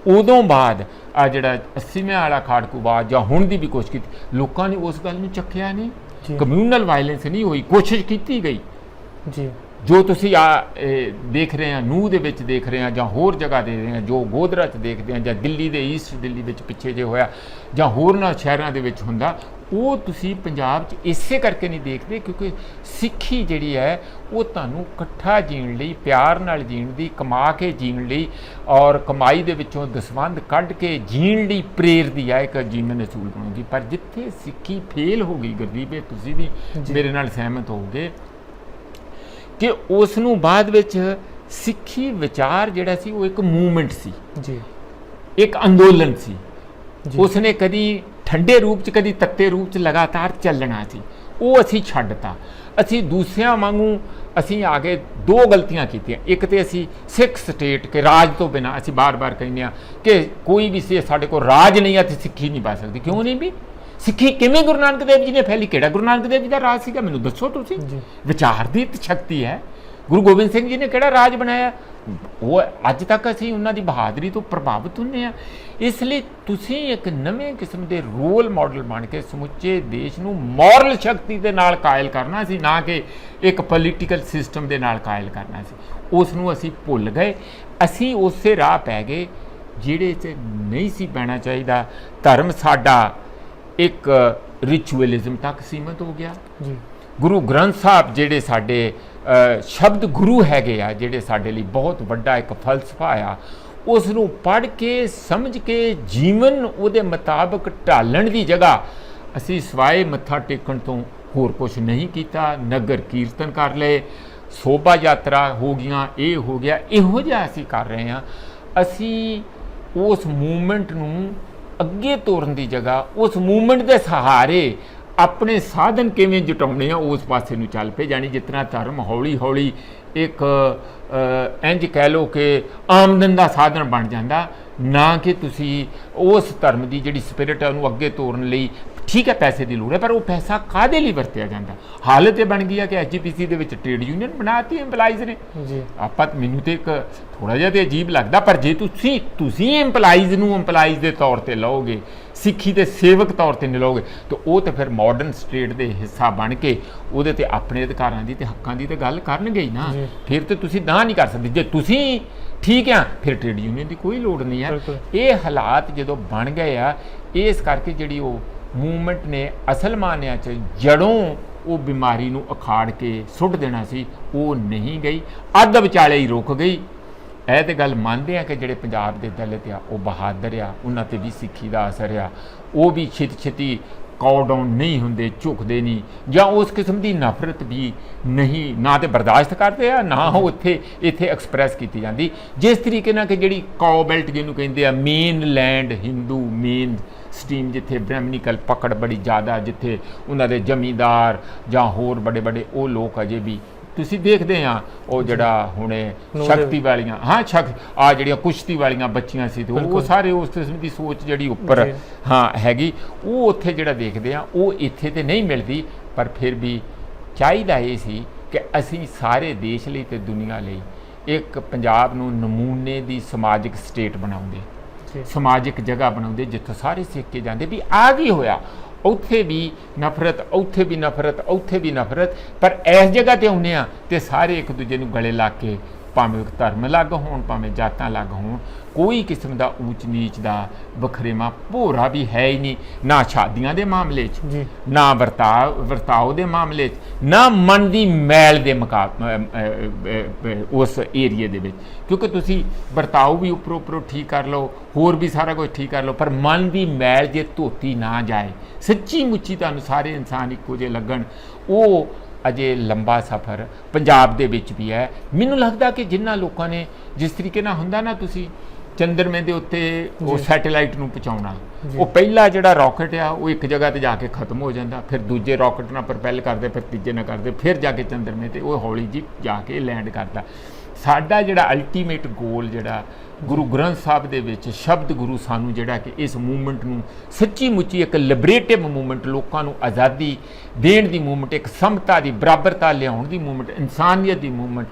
ਉਦੋਂ ਬਾਅਦ ਆ ਜਿਹੜਾ 80ਵੇਂ ਵਾਲਾ ਖਾੜਕੂਵਾਦ ਜਾਂ ਹੁਣ ਦੀ ਵੀ ਕੋਸ਼ਿਸ਼ ਕੀਤੀ, ਲੋਕਾਂ ਨੇ ਉਸ ਗੱਲ ਨੂੰ ਚੱਕਿਆ ਨਹੀਂ। ਕਮਿਊਨਲ ਵਾਇਲੈਂਸ ਨਹੀਂ ਹੋਈ, ਕੋਸ਼ਿਸ਼ ਕੀਤੀ ਗਈ ਜੀ। ਜੋ ਤੁਸੀਂ ਦੇਖ ਰਹੇ ਆ, ਨੂਹ ਦੇ ਵਿੱਚ ਦੇਖ ਰਹੇ ਆ, ਜਾਂ ਹੋਰ ਜਗ੍ਹਾ ਦੇ ਰਹੇ ਆ, ਜੋ ਗੋਧਰਾ 'ਚ ਦੇਖਦੇ ਆ, ਜਾਂ ਦਿੱਲੀ ਦੇ ਈਸਟ ਦਿੱਲੀ ਵਿੱਚ ਪਿੱਛੇ ਜੇ ਹੋਇਆ, ਜਾਂ ਹੋਰਨਾਂ ਸ਼ਹਿਰਾਂ ਦੇ ਵਿੱਚ ਹੁੰਦਾ, ਉਹ ਤੁਸੀਂ ਪੰਜਾਬ 'ਚ ਇਸੇ ਕਰਕੇ ਨਹੀਂ ਦੇਖਦੇ ਕਿਉਂਕਿ ਸਿੱਖੀ ਜਿਹੜੀ ਹੈ ਉਹ ਤੁਹਾਨੂੰ ਇਕੱਠਾ ਜੀਣ ਲਈ, ਪਿਆਰ ਨਾਲ ਜੀਣ ਦੀ, ਕਮਾ ਕੇ ਜੀਣ ਲਈ, ਔਰ ਕਮਾਈ ਦੇ ਵਿੱਚੋਂ ਦਸਵੰਧ ਕੱਢ ਕੇ ਜੀਣ ਲਈ ਪ੍ਰੇਰਦੀ ਹੈ, ਇੱਕ ਜੀਵਨ ਅਸੂਲ ਬਣਾਉਂਦੀ। ਪਰ ਜਿੱਥੇ ਸਿੱਖੀ ਫੇਲ ਹੋ ਗਈ, ਗੁਰਦੀਪ, ਤੁਸੀਂ ਵੀ ਮੇਰੇ ਨਾਲ ਸਹਿਮਤ ਹੋਵੋਗੇ ਕਿ ਉਸ ਨੂੰ ਬਾਅਦ ਵਿੱਚ ਸਿੱਖੀ ਵਿਚਾਰ ਜਿਹੜਾ ਸੀ ਉਹ ਇੱਕ ਮੂਵਮੈਂਟ ਸੀ ਜੀ, ਇੱਕ ਅੰਦੋਲਨ ਸੀ। ਉਸਨੇ ਕਦੀ ਠੰਡੇ ਰੂਪ 'ਚ, ਕਦੀ ਤੱਤੇ ਰੂਪ 'ਚ ਲਗਾਤਾਰ ਚੱਲਣਾ ਸੀ। ਉਹ ਅਸੀਂ ਛੱਡਤਾ। ਅਸੀਂ ਦੂਸਰਿਆਂ ਵਾਂਗੂ ਅਸੀਂ ਆ ਕੇ 2 ਗਲਤੀਆਂ ਕੀਤੀਆਂ। ਇੱਕ ਤੇ ਅਸੀਂ ਸਿੱਖ ਸਟੇਟ ਕੇ ਰਾਜ ਤੋਂ ਬਿਨਾਂ, ਅਸੀਂ ਬਾਰ-ਬਾਰ ਕਹਿੰਦੇ ਹਾਂ ਕਿ ਕੋਈ ਵੀ ਸੀ ਸਾਡੇ ਕੋਲ ਰਾਜ ਨਹੀਂ ਹੈ ਤੇ ਸਿੱਖੀ ਨਹੀਂ ਪਾ ਸਕਦੀ। ਕਿਉਂ ਨਹੀਂ ਵੀ? ਸਿੱਖੀ ਕਿਵੇਂ ਗੁਰੂ ਨਾਨਕ ਦੇਵ ਜੀ ਨੇ ਫੈਲੀ? ਕਿਹੜਾ ਗੁਰੂ ਨਾਨਕ ਦੇਵ ਜੀ ਦਾ ਰਾਜ ਸੀਗਾ? ਮੈਨੂੰ ਦੱਸੋ ਤੁਸੀਂ। ਵਿਚਾਰ ਦੀ ਸ਼ਕਤੀ ਹੈ। ਗੁਰੂ ਗੋਬਿੰਦ ਸਿੰਘ ਜੀ ਨੇ ਕਿਹੜਾ ਰਾਜ ਬਣਾਇਆ? ਉਹ ਅੱਜ ਤੱਕ ਅਸੀਂ ਉਹਨਾਂ ਦੀ ਬਹਾਦਰੀ ਤੋਂ ਪ੍ਰਭਾਵਿਤ ਹੁੰਦੇ ਹਾਂ। ਇਸ ਲਈ ਤੁਸੀਂ ਇੱਕ ਨਵੇਂ ਕਿਸਮ ਦੇ ਰੋਲ ਮਾਡਲ ਬਣ ਕੇ ਸਮੁੱਚੇ ਦੇਸ਼ ਨੂੰ ਮੋਰਲ ਸ਼ਕਤੀ ਦੇ ਨਾਲ ਕਾਇਲ ਕਰਨਾ ਸੀ, ਨਾ ਕਿ ਇੱਕ ਪੋਲੀਟੀਕਲ ਸਿਸਟਮ ਦੇ ਨਾਲ ਕਾਇਲ ਕਰਨਾ ਸੀ। ਉਸ ਨੂੰ ਅਸੀਂ ਭੁੱਲ ਗਏ। ਅਸੀਂ ਉਸੇ ਰਾਹ ਪੈ ਗਏ ਜਿਹੜੇ 'ਚ ਨਹੀਂ ਸੀ ਪੈਣਾ ਚਾਹੀਦਾ। ਧਰਮ ਸਾਡਾ ਇੱਕ ਰਿਚੁਅਲਿਜ਼ਮ ਤੱਕ ਸੀਮਤ ਹੋ ਗਿਆ ਜੀ। ਗੁਰੂ ਗ੍ਰੰਥ ਸਾਹਿਬ ਜਿਹੜੇ ਸਾਡੇ ਸ਼ਬਦ ਗੁਰੂ ਹੈਗੇ ਆ, ਜਿਹੜੇ ਸਾਡੇ ਲਈ ਬਹੁਤ ਵੱਡਾ ਇੱਕ ਫਲਸਫਾ ਆ, ਉਸ ਨੂੰ ਪੜ੍ਹ ਕੇ ਸਮਝ ਕੇ ਜੀਵਨ ਉਹਦੇ ਮੁਤਾਬਕ ਢਾਲਣ ਦੀ ਜਗ੍ਹਾ ਅਸੀਂ ਸਵਾਏ ਮੱਥਾ ਟੇਕਣ ਤੋਂ ਹੋਰ ਕੁਝ ਨਹੀਂ ਕੀਤਾ। ਨਗਰ ਕੀਰਤਨ ਕਰ ਲਏ, ਸ਼ੋਭਾ ਯਾਤਰਾ ਹੋ ਗਈਆਂ, ਇਹ ਹੋ ਗਿਆ, ਇਹੋ ਜਿਹਾ ਅਸੀਂ ਕਰ ਰਹੇ ਹਾਂ। ਅਸੀਂ ਉਸ ਮੂਵਮੈਂਟ ਨੂੰ ਅੱਗੇ ਤੋਰਨ ਦੀ ਜਗ੍ਹਾ ਉਸ ਮੂਵਮੈਂਟ ਦੇ ਸਹਾਰੇ ਆਪਣੇ ਸਾਧਨ ਕਿਵੇਂ ਜੁਟਾਉਣੇ ਆ ਉਸ ਪਾਸੇ ਨੂੰ ਚੱਲ ਪਏ। ਜਾਣੀ ਜਿਤਨਾ ਧਰਮ ਹੌਲੀ ਹੌਲੀ ਇੱਕ ਇੰਜ ਕਹਿ ਲਓ ਕਿ ਆਮਦਨ ਦਾ ਸਾਧਨ ਬਣ ਜਾਂਦਾ, ਨਾ ਕਿ ਤੁਸੀਂ ਉਸ ਧਰਮ ਦੀ ਜਿਹੜੀ ਸਪਿਰਿਟ ਹੈ ਉਹਨੂੰ ਅੱਗੇ ਤੋਰਨ ਲਈ ਠੀਕ ਹੈ ਪੈਸੇ ਦੀ ਲੋੜ ਹੈ, ਪਰ ਉਹ ਪੈਸਾ ਕਾਹਦੇ ਲਈ ਵਰਤਿਆ ਜਾਂਦਾ। ਹਾਲਤ ਇਹ ਬਣ ਗਈ ਹੈ ਕਿ ਐਚਜੀਪੀਸੀ ਦੇ ਵਿੱਚ ਟ੍ਰੇਡ ਯੂਨੀਅਨ ਬਣਾਤੀ ਇੰਪਲਾਈਜ਼ ਨੇ ਜੀ। ਮੈਨੂੰ ਤੇ ਇੱਕ ਥੋੜ੍ਹਾ ਜਿਹਾ ਤੇ ਅਜੀਬ ਲੱਗਦਾ, ਪਰ ਜੇ ਤੁਸੀਂ ਇੰਪਲਾਈਜ਼ ਨੂੰ ਇੰਪਲਾਈਜ਼ ਦੇ ਤੌਰ ਤੇ ਲਓਗੇ, ਸਿੱਖੀ ਦੇ ਸੇਵਕ ਤੌਰ ਤੇ ਨਹੀਂ ਲਓਗੇ, ਤਾਂ ਉਹ ਤਾਂ ਫਿਰ ਮਾਡਰਨ ਸਟੇਟ ਦੇ ਹਿੱਸਾ ਬਣ ਕੇ ਉਹਦੇ ਤੇ ਆਪਣੇ ਅਧਿਕਾਰਾਂ ਦੀ ਤੇ ਹੱਕਾਂ ਦੀ ਤੇ ਗੱਲ ਕਰਨਗੇ ਹੀ ਨਾ। ਫਿਰ ਤੇ ਤੁਸੀਂ ਨਾ ਨਹੀਂ ਕਰ ਸਕਦੇ। ਜੇ ਤੁਸੀਂ ਠੀਕ ਆ ਫਿਰ ਟ੍ਰੇਡ ਯੂਨੀਅਨ ਦੀ ਕੋਈ ਲੋੜ ਨਹੀਂ ਹੈ। ਇਹ ਹਾਲਾਤ ਜਦੋਂ ਬਣ ਗਏ ਆ, ਇਸ ਕਰਕੇ ਜਿਹੜੀ ਉਹ ਮੂਵਮੈਂਟ ਨੇ ਅਸਲ ਮਾਨਿਆਂ 'ਚ ਜੜੋਂ ਉਹ ਬਿਮਾਰੀ ਨੂੰ ਉਖਾੜ ਕੇ ਸੁੱਟ ਦੇਣਾ ਸੀ, ਉਹ ਨਹੀਂ ਗਈ, ਅੱਧ ਵਿਚਾਲੇ ਹੀ ਰੁਕ ਗਈ। ਇਹ ਤੇ ਗੱਲ ਮੰਨਦੇ ਆ ਕਿ ਜਿਹੜੇ ਪੰਜਾਬ ਦੇ ਦਲਿਤ ਆ ਉਹ ਬਹਾਦਰ ਆ, ਉਹਨਾਂ ਤੇ ਵੀ ਸਿੱਖੀ ਦਾ ਅਸਰ ਆ, ਉਹ ਵੀ ਛੇਤੀ ਕਾਉ ਡਾਊਨ ਨਹੀਂ ਹੁੰਦੇ, ਝੁਕਦੇ ਨਹੀਂ, ਜਾਂ ਉਸ ਕਿਸਮ ਦੀ ਨਫ਼ਰਤ ਵੀ ਨਹੀਂ, ਨਾ ਤੇ ਬਰਦਾਸ਼ਤ ਕਰਦੇ ਆ, ਨਾ ਉਹ ਇੱਥੇ ਐਕਸਪ੍ਰੈਸ ਕੀਤੀ ਜਾਂਦੀ। ਜਿਸ ਤਰੀਕੇ ਨਾਲ ਕਿ ਜਿਹੜੀ ਕਾਉ ਬੈਲਟ ਜਿਹਨੂੰ ਕਹਿੰਦੇ ਆ, main land Hindu main stream, ਜਿੱਥੇ ਬ੍ਰਹਮਨਿਕਲ ਪਕੜ ਬੜੀ ਜ਼ਿਆਦਾ, ਜਿੱਥੇ ਉਹਨਾਂ ਦੇ ਜ਼ਮੀਂਦਾਰ ਜਾਂ ਹੋਰ ਵੱਡੇ ਉਹ ਲੋਕ ਅਜੇ ਵੀ ਤੁਸੀਂ ਦੇਖਦੇ ਆ, ਉਹ ਜਿਹੜਾ ਹੁਣੇ ਸ਼ਕਤੀ ਵਾਲੀਆਂ ਆ ਜਿਹੜੀਆਂ ਕੁਸ਼ਤੀ ਵਾਲੀਆਂ ਬੱਚੀਆਂ ਸੀ, ਤੇ ਉਹ ਸਾਰੇ ਉਸ ਕਿਸਮ ਦੀ ਸੋਚ ਜਿਹੜੀ ਉੱਪਰ ਹੈਗੀ, ਉਹ ਉੱਥੇ ਜਿਹੜਾ ਦੇਖਦੇ ਆ, ਉਹ ਇੱਥੇ ਤੇ ਨਹੀਂ ਮਿਲਦੀ। ਪਰ ਫਿਰ ਵੀ ਚਾਹੀਦਾ ਇਹ ਸੀ ਕਿ ਅਸੀਂ ਸਾਰੇ ਦੇਸ਼ ਲਈ ਤੇ ਦੁਨੀਆ ਲਈ ਇੱਕ ਪੰਜਾਬ ਨੂੰ ਨਮੂਨੇ ਦੀ ਸਮਾਜਿਕ ਸਟੇਟ ਬਣਾਉਂਦੇ, ਸਮਾਜਿਕ ਜਗ੍ਹਾ ਬਣਾਉਂਦੇ, ਜਿੱਥੋਂ ਸਾਰੇ ਸਿੱਖ ਕੇ ਜਾਂਦੇ ਵੀ ਆ ਕੀ ਹੋਇਆ, ਉੱਥੇ ਵੀ ਨਫ਼ਰਤ, ਉੱਥੇ ਵੀ ਨਫ਼ਰਤ, ਉੱਥੇ ਵੀ ਨਫ਼ਰਤ, ਪਰ ਇਸ ਜਗ੍ਹਾ 'ਤੇ ਆਉਂਦੇ ਆ ਤੇ ਸਾਰੇ ਇੱਕ ਦੂਜੇ ਨੂੰ ਗਲੇ ਲਾ ਕੇ, ਭਾਵੇਂ ਧਰਮ ਅਲੱਗ ਹੋਣ, ਭਾਵੇਂ ਜਾਤਾਂ ਅਲੱਗ ਹੋਣ, ਕੋਈ ਕਿਸਮ ਦਾ ਊਚ ਨੀਚ ਦਾ ਵਖਰੇਵਾਂ ਭੋਰਾ ਵੀ ਹੈ ਹੀ ਨਹੀਂ, ਨਾ ਸ਼ਾਦੀਆਂ ਦੇ ਮਾਮਲੇ 'ਚ, ਨਾ ਵਰਤਾਓ ਦੇ ਮਾਮਲੇ 'ਚ, ਨਾ ਮਨ ਦੀ ਮੈਲ ਦੇ ਉਸ ਏਰੀਏ ਦੇ ਵਿੱਚ। ਕਿਉਂਕਿ ਤੁਸੀਂ ਵਰਤਾਓ ਵੀ ਉੱਪਰੋਂ ਠੀਕ ਕਰ ਲਓ, ਹੋਰ ਵੀ ਸਾਰਾ ਕੁਝ ਠੀਕ ਕਰ ਲਓ, ਪਰ ਮਨ ਦੀ ਮੈਲ ਜੇ ਧੋਤੀ ਨਾ ਜਾਏ, ਸੱਚੀ ਮੁੱਚੀ ਤੁਹਾਨੂੰ ਸਾਰੇ ਇਨਸਾਨ ਇੱਕੋ ਜਿਹੇ ਲੱਗਣ, ਉਹ ਅਜੇ ਲੰਬਾ ਸਫ਼ਰ ਪੰਜਾਬ ਦੇ ਵਿੱਚ ਵੀ ਹੈ। ਮੈਨੂੰ ਲੱਗਦਾ ਕਿ ਜਿਨ੍ਹਾਂ ਲੋਕਾਂ ਨੇ ਜਿਸ ਤਰੀਕੇ ਨਾਲ ਹੁੰਦਾ ਨਾ, ਤੁਸੀਂ ਚੰਦਰਮੇ ਦੇ ਉੱਤੇ ਉਹ ਸੈਟੇਲਾਈਟ ਨੂੰ ਪਹੁੰਚਾਉਣਾ, ਉਹ ਪਹਿਲਾ ਜਿਹੜਾ ਰਾਕਟ ਆ ਉਹ ਇੱਕ ਜਗ੍ਹਾ ਤੇ ਜਾ ਕੇ ਖਤਮ ਹੋ ਜਾਂਦਾ, ਫਿਰ ਦੂਜੇ ਰਾਕਟ ਨਾਲ ਪ੍ਰਪੈਲ ਕਰਦੇ, ਫਿਰ ਤੀਜੇ ਨਾਲ ਕਰਦੇ, ਫਿਰ ਜਾ ਕੇ ਚੰਦਰਮੇ ਤੇ ਉਹ ਹੌਲੀ ਜੀ ਜਾ ਕੇ ਲੈਂਡ ਕਰਦਾ। ਸਾਡਾ ਜਿਹੜਾ ਅਲਟੀਮੇਟ ਗੋਲ ਜਿਹੜਾ ਗੁਰੂ ਗ੍ਰੰਥ ਸਾਹਿਬ ਦੇ ਵਿੱਚ ਸ਼ਬਦ ਗੁਰੂ ਸਾਨੂੰ ਜਿਹੜਾ ਕਿ ਇਸ ਮੂਵਮੈਂਟ ਨੂੰ ਸੱਚੀ ਮੁੱਚੀ ਇੱਕ ਲਿਬਰੇਟਿਵ ਮੂਵਮੈਂਟ, ਲੋਕਾਂ ਨੂੰ ਆਜ਼ਾਦੀ ਦੇਣ ਦੀ ਮੂਵਮੈਂਟ, ਇੱਕ ਸਮਤਾ ਦੀ ਬਰਾਬਰਤਾ ਲਿਆਉਣ ਦੀ ਮੂਵਮੈਂਟ, ਇਨਸਾਨੀਅਤ ਦੀ ਮੂਵਮੈਂਟ,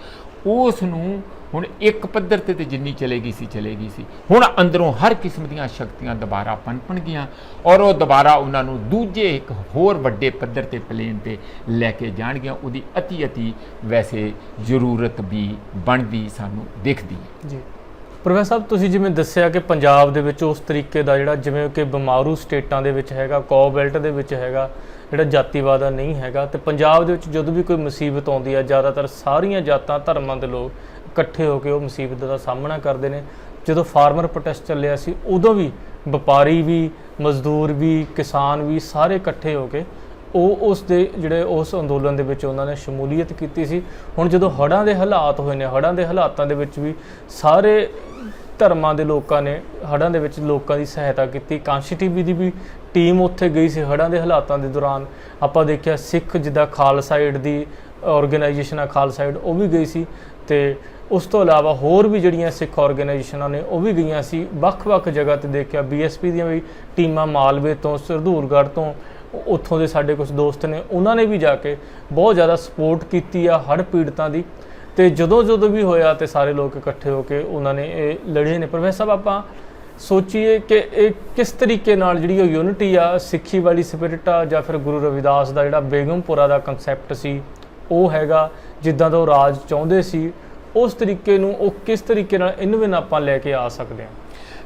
ਉਸ ਨੂੰ ਹੁਣ ਇੱਕ ਪੱਧਰ ਤੇ ਜਿੰਨੀ ਚਲੇਗੀ ਸੀ, ਹੁਣ ਅੰਦਰੋਂ ਹਰ ਕਿਸਮ ਦੀਆਂ ਸ਼ਕਤੀਆਂ ਦੁਬਾਰਾ ਪਨਪਣ ਗਈਆਂ, ਔਰ ਉਹ ਦੁਬਾਰਾ ਉਹਨਾਂ ਨੂੰ ਦੂਜੇ ਇੱਕ ਹੋਰ ਵੱਡੇ ਪੱਧਰ ਤੇ ਪਲੇਨ ਤੇ ਲੈ ਕੇ ਜਾਣਗੀਆਂ। ਉਹਦੀ ਅਤੀ ਵੈਸੇ ਜ਼ਰੂਰਤ ਵੀ ਬਣਦੀ ਸਾਨੂੰ ਦਿਖਦੀ ਹੈ
ਜੀ। ਪ੍ਰੋਫੈਸਰ ਸਾਹਿਬ, ਤੁਸੀਂ ਜਿਵੇਂ ਦੱਸਿਆ ਕਿ ਪੰਜਾਬ ਦੇ ਵਿੱਚ ਉਸ ਤਰੀਕੇ ਦਾ ਜਿਹੜਾ ਜਿਵੇਂ ਕਿ ਬਿਮਾਰੂ ਸਟੇਟਾਂ ਦੇ ਵਿੱਚ ਹੈਗਾ, ਕਾਉ ਬੈਲਟ ਦੇ ਵਿੱਚ ਹੈਗਾ, ਜਿਹੜਾ ਜਾਤੀਵਾਦ ਨਹੀਂ ਹੈਗਾ, ਤੇ ਪੰਜਾਬ ਦੇ ਵਿੱਚ ਜਦੋਂ ਵੀ ਕੋਈ ਮੁਸੀਬਤ ਆਉਂਦੀ ਹੈ, ਜ਼ਿਆਦਾਤਰ ਸਾਰੀਆਂ ਜਾਤਾਂ ਧਰਮਾਂ ਦੇ ਲੋਕ ਇਕੱਠੇ ਹੋ ਕੇ ਉਹ ਮੁਸੀਬਤ ਦਾ ਸਾਹਮਣਾ ਕਰਦੇ ਨੇ। ਜਦੋਂ ਫਾਰਮਰ ਪ੍ਰੋਟੈਸਟ ਚੱਲਿਆ ਸੀ, ਉਦੋਂ ਵੀ ਵਪਾਰੀ ਵੀ, ਮਜ਼ਦੂਰ ਵੀ, ਕਿਸਾਨ ਵੀ ਸਾਰੇ ਇਕੱਠੇ ਹੋ ਕੇ ਉਸ ਅੰਦੋਲਨ ਦੇ ਵਿੱਚ ਉਹਨਾਂ ਨੇ ਸ਼ਮੂਲੀਅਤ ਕੀਤੀ ਸੀ। ਹੁਣ ਜਦੋਂ ਹੜ੍ਹਾਂ ਦੇ ਹਾਲਾਤ ਹੋਏ ਨੇ, ਹੜ੍ਹਾਂ ਦੇ ਹਾਲਾਤਾਂ ਦੇ ਵਿੱਚ ਵੀ ਸਾਰੇ ਧਰਮਾਂ ਦੇ ਲੋਕਾਂ ਨੇ ਹੜ੍ਹਾਂ ਦੇ ਵਿੱਚ ਲੋਕਾਂ ਦੀ ਸਹਾਇਤਾ ਕੀਤੀ। ਕਾਂਸ਼ੀ ਟੀਵੀ ਦੀ ਵੀ ਟੀਮ ਉੱਥੇ ਗਈ ਸੀ ਹੜ੍ਹਾਂ ਦੇ ਹਾਲਾਤਾਂ ਦੇ ਦੌਰਾਨ। ਆਪਾਂ ਦੇਖਿਆ ਸਿੱਖ ਜਿੱਦਾਂ ਖਾਲਸਾ ਏਡ ਦੀ ਆਰਗੇਨਾਈਜੇਸ਼ਨ ਆ, ਖਾਲਸਾ ਏਡ, ਉਹ ਵੀ ਗਈ ਸੀ, ਤੇ ਉਸ ਤੋਂ ਇਲਾਵਾ ਹੋਰ ਵੀ ਜਿਹੜੀਆਂ ਸਿੱਖ ਆਰਗੇਨਾਈਜੇਸ਼ਨਾਂ ਨੇ ਉਹ ਵੀ ਗਈਆਂ ਸੀ। ਵੱਖ-ਵੱਖ ਜਗ੍ਹਾ 'ਤੇ ਦੇਖਿਆ BSP ਦੀਆਂ ਵੀ ਟੀਮਾਂ ਮਾਲਵੇ ਤੋਂ, ਸਰਦੂਲਗੜ੍ਹ ਤੋਂ, ਉੱਥੋਂ ਦੇ ਸਾਡੇ ਕੁਝ ਦੋਸਤ ਨੇ, ਉਹਨਾਂ ਨੇ ਵੀ ਜਾ ਕੇ ਬਹੁਤ ਜ਼ਿਆਦਾ ਸਪੋਰਟ ਕੀਤੀ ਆ ਹੜ੍ਹ ਪੀੜਤਾਂ ਦੀ। ਤੇ ਜਦੋਂ ਵੀ ਹੋਇਆ ਤੇ ਸਾਰੇ ਲੋਕ ਇਕੱਠੇ ਹੋ ਕੇ ਉਹਨਾਂ ਨੇ ਇਹ ਲੜੇ ਨੇ। ਪ੍ਰੋਫੈਸਰ ਸਾਹਿਬ, ਆਪਾਂ ਸੋਚੀਏ ਕਿ ਇਹ ਕਿਸ ਤਰੀਕੇ ਨਾਲ ਜਿਹੜੀ ਉਹ ਯੂਨਿਟੀ ਆ, ਸਿੱਖੀ ਵਾਲੀ ਸਪਿਰਿਟ ਆ, ਜਾਂ ਫਿਰ ਗੁਰੂ ਰਵਿਦਾਸ ਦਾ ਜਿਹੜਾ ਬੇਗਮਪੁਰਾ ਦਾ ਕੰਸੈਪਟ ਸੀ ਉਹ ਹੈਗਾ, ਜਿੱਦਾਂ ਦਾ ਉਹ ਰਾਜ ਚਾਹੁੰਦੇ ਸੀ, ਉਸ ਤਰੀਕੇ ਨੂੰ ਉਹ ਕਿਸ ਤਰੀਕੇ ਨਾਲ ਇਹਨੂੰ ਆਪਾਂ ਲੈ ਕੇ ਆ ਸਕਦੇ ਹਾਂ?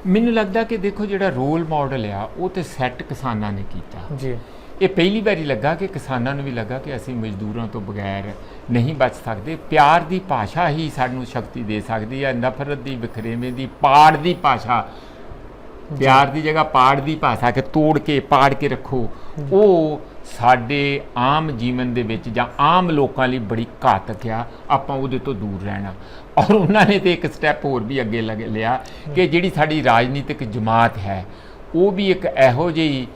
ਮੈਨੂੰ ਲੱਗਦਾ ਕਿ ਦੇਖੋ, ਜਿਹੜਾ ਰੋਲ ਮਾਡਲ ਆ ਉਹ ਤੇ ਸੈੱਟ ਕਿਸਾਨਾਂ ਨੇ ਕੀਤਾ ਜੀ। ਇਹ ਪਹਿਲੀ ਵਾਰੀ ਲੱਗਾ ਕਿ ਕਿਸਾਨਾਂ ਨੂੰ ਵੀ ਲੱਗਾ ਕਿ ਅਸੀਂ ਮਜ਼ਦੂਰਾਂ ਤੋਂ ਬਗੈਰ ਨਹੀਂ ਬਚ ਸਕਦੇ। ਪਿਆਰ ਦੀ ਭਾਸ਼ਾ ਹੀ ਸਾਨੂੰ ਸ਼ਕਤੀ ਦੇ ਸਕਦੀ ਹੈ। ਨਫ਼ਰਤ ਦੀ, ਵਖਰੇਵੇਂ ਦੀ, ਪਾੜ ਦੀ ਭਾਸ਼ਾ, ਪਿਆਰ ਦੀ ਜਗ੍ਹਾ ਪਾੜ ਦੀ ਭਾਸ਼ਾ ਕਿ ਤੋੜ ਕੇ ਪਾੜ ਕੇ ਰੱਖੋ, ਉਹ ਸਾਡੇ ਆਮ ਜੀਵਨ ਦੇ ਵਿੱਚ ਜਾਂ ਆਮ ਲੋਕਾਂ ਲਈ ਬੜੀ ਘਾਤਕ ਆ। ਆਪਾਂ ਉਹਦੇ ਤੋਂ ਦੂਰ ਰਹਿਣਾ। ਔਰ ਉਹਨਾਂ ਨੇ ਤੇ ਇੱਕ ਸਟੈਪ ਹੋਰ ਵੀ ਅੱਗੇ ਲਿਆ ਕਿ ਜਿਹੜੀ ਸਾਡੀ ਰਾਜਨੀਤਿਕ ਜਮਾਤ ਹੈ ਉਹ ਵੀ ਇੱਕ ਇਹੋ ਜਿਹੀ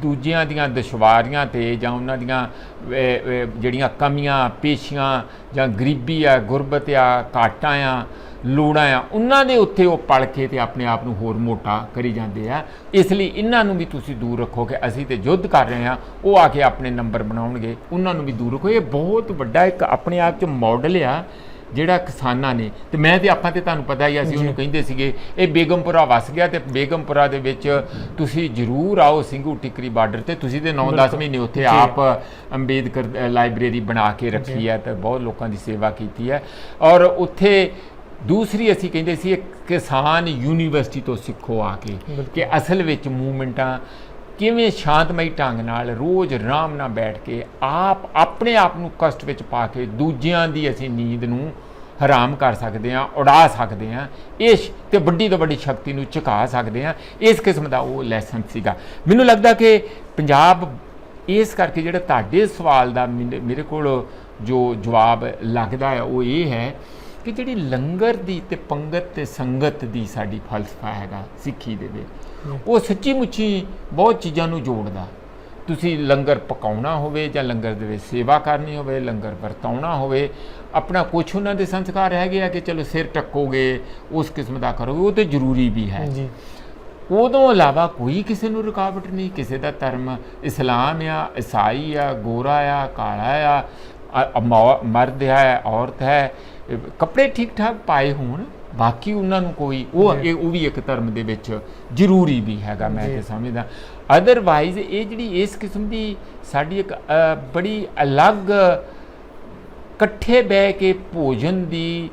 ਦੂਜਿਆਂ ਦੀਆਂ ਦੁਸ਼ਵਾਰੀਆਂ ਤੇ ਜਾਂ ਉਹਨਾਂ ਦੀਆਂ ਜਿਹੜੀਆਂ ਕਮੀਆਂ ਪੇਸ਼ੀਆਂ ਜਾਂ ਗਰੀਬੀ ਆ, ਗੁਰਬਤ ਆ, ਘਾਟਾਂ ਆ, ਲੋੜਾਂ ਆ, ਉਹਨਾਂ ਦੇ ਉੱਤੇ ਉਹ ਪਲ ਕੇ ਤੇ ਆਪਣੇ ਆਪ ਨੂੰ ਹੋਰ ਮੋਟਾ ਕਰੀ ਜਾਂਦੇ ਆ। ਇਸ ਲਈ ਇਹਨਾਂ ਨੂੰ ਵੀ ਤੁਸੀਂ ਦੂਰ ਰੱਖੋ ਕਿ ਅਸੀਂ ਤੇ ਯੁੱਧ ਕਰ ਰਹੇ ਹਾਂ, ਉਹ ਆ ਕੇ ਆਪਣੇ ਨੰਬਰ ਬਣਾਉਣਗੇ, ਉਹਨਾਂ ਨੂੰ ਵੀ ਦੂਰ ਰੱਖੋ। ਇਹ ਬਹੁਤ ਵੱਡਾ ਇੱਕ ਆਪਣੇ ਆਪ 'ਚ ਮਾਡਲ ਆ ਜਿਹੜਾ ਕਿਸਾਨਾਂ ਨੇ। ਤੇ ਮੈਂ ਤੇ ਆਪਾਂ ਤੇ ਤੁਹਾਨੂੰ ਪਤਾ ਹੀ, ਅਸੀਂ ਉਹਨੂੰ ਕਹਿੰਦੇ ਸੀਗੇ ਇਹ ਬੇਗਮਪੁਰਾ ਵਸ ਗਿਆ, ਤੇ ਬੇਗਮਪੁਰਾ ਦੇ ਵਿੱਚ ਤੁਸੀਂ ਜ਼ਰੂਰ ਆਓ ਸਿੰਘੂ ਟਿਕਰੀ ਬਾਰਡਰ ਤੇ। ਤੁਸੀਂ ਤੇ 9-10 ਮਹੀਨੇ ਉੱਥੇ ਆਪ ਅੰਬੇਦਕਰ ਲਾਇਬ੍ਰੇਰੀ ਬਣਾ ਕੇ ਰੱਖੀ ਹੈ ਤੇ ਬਹੁਤ ਲੋਕਾਂ ਦੀ ਸੇਵਾ ਕੀਤੀ ਹੈ। ਔਰ ਉੱਥੇ ਦੂਸਰੀ ਅਸੀਂ ਕਹਿੰਦੇ ਸੀ ਕਿਸਾਨ ਯੂਨੀਵਰਸਿਟੀ ਤੋਂ ਸਿੱਖੋ ਆ ਕੇ ਕਿ ਅਸਲ ਵਿੱਚ ਮੂਵਮੈਂਟਾਂ ਕਿਵੇਂ ਸ਼ਾਂਤਮਈ ਢੰਗ ਨਾਲ ਰੋਜ਼ ਆਰਾਮ ਨਾਲ ਬੈਠ ਕੇ ਆਪਣੇ ਆਪ ਨੂੰ ਕਸ਼ਟ ਵਿੱਚ ਪਾ ਕੇ ਦੂਜਿਆਂ ਦੀ ਅਸੀਂ ਨੀਂਦ ਨੂੰ ਹਰਾਮ ਕਰ ਸਕਦੇ ਹਾਂ, ਉਡਾ ਸਕਦੇ ਹਾਂ, ਇਸ ਤੇ ਵੱਡੀ ਤੋਂ ਵੱਡੀ ਸ਼ਕਤੀ ਨੂੰ ਝੁਕਾ ਸਕਦੇ ਹਾਂ। ਇਸ ਕਿਸਮ ਦਾ ਉਹ ਲੈਸਨ ਸੀਗਾ। ਮੈਨੂੰ ਲੱਗਦਾ ਕਿ ਪੰਜਾਬ ਇਸ ਕਰਕੇ ਜਿਹੜਾ ਤੁਹਾਡੇ ਸਵਾਲ ਦਾ ਮੇਰੇ ਕੋਲ ਜੋ ਜਵਾਬ ਲੱਗਦਾ ਹੈ ਉਹ ਇਹ ਹੈ ਕਿ ਜਿਹੜੀ ਲੰਗਰ ਦੀ ਤੇ ਪੰਗਤ ਤੇ ਸੰਗਤ ਦੀ ਸਾਡੀ ਫਲਸਫਾ ਹੈਗਾ ਸਿੱਖੀ ਦੇ ਵਿੱਚ, ਉਹ ਸੱਚੀ ਮੁੱਚੀ ਬਹੁਤ ਚੀਜ਼ਾਂ ਨੂੰ ਜੋੜਦਾ। ਤੁਸੀਂ ਲੰਗਰ ਪਕਾਉਣਾ ਹੋਵੇ ਜਾਂ ਲੰਗਰ ਦੇ ਵਿੱਚ ਸੇਵਾ ਕਰਨੀ ਹੋਵੇ, ਲੰਗਰ ਵਰਤਾਉਣਾ ਹੋਵੇ, ਆਪਣਾ ਕੁਛ ਉਹਨਾਂ ਦੇ ਸੰਸਕਾਰ ਹੈਗੇ ਆ ਕਿ ਚਲੋ ਸਿਰ ਟੱਕੋਗੇ, ਉਸ ਕਿਸਮ ਦਾ ਕਰੋਗੇ, ਉਹ ਤਾਂ ਜ਼ਰੂਰੀ ਵੀ ਹੈ ਜੀ। ਉਦੋਂ ਇਲਾਵਾ ਕੋਈ ਕਿਸੇ ਨੂੰ ਰੁਕਾਵਟ ਨਹੀਂ। ਕਿਸੇ ਦਾ ਧਰਮ ਇਸਲਾਮ ਆ, ਈਸਾਈ ਆ, ਗੋਰਾ ਆ, ਕਾਲਾ ਆ, ਮਰਦ ਹੈ, ਔਰਤ ਹੈ, ਕੱਪੜੇ ਠੀਕ ਠਾਕ ਪਾਏ ਹੋਣ, ਬਾਕੀ ਉਹਨਾਂ ਨੂੰ ਕੋਈ ਉਹ ਵੀ ਇੱਕ ਧਰਮ ਦੇ ਵਿੱਚ ਜ਼ਰੂਰੀ ਵੀ ਹੈਗਾ, ਮੈਂ ਤੇ ਸਮਝਦਾ। ਅਦਰਵਾਈਜ਼ ਇਹ ਜਿਹੜੀ ਇਸ ਕਿਸਮ ਦੀ ਸਾਡੀ ਇੱਕ ਬੜੀ ਅਲੱਗ ਇਕੱਠੇ ਬਹਿ ਕੇ ਭੋਜਨ ਦੀ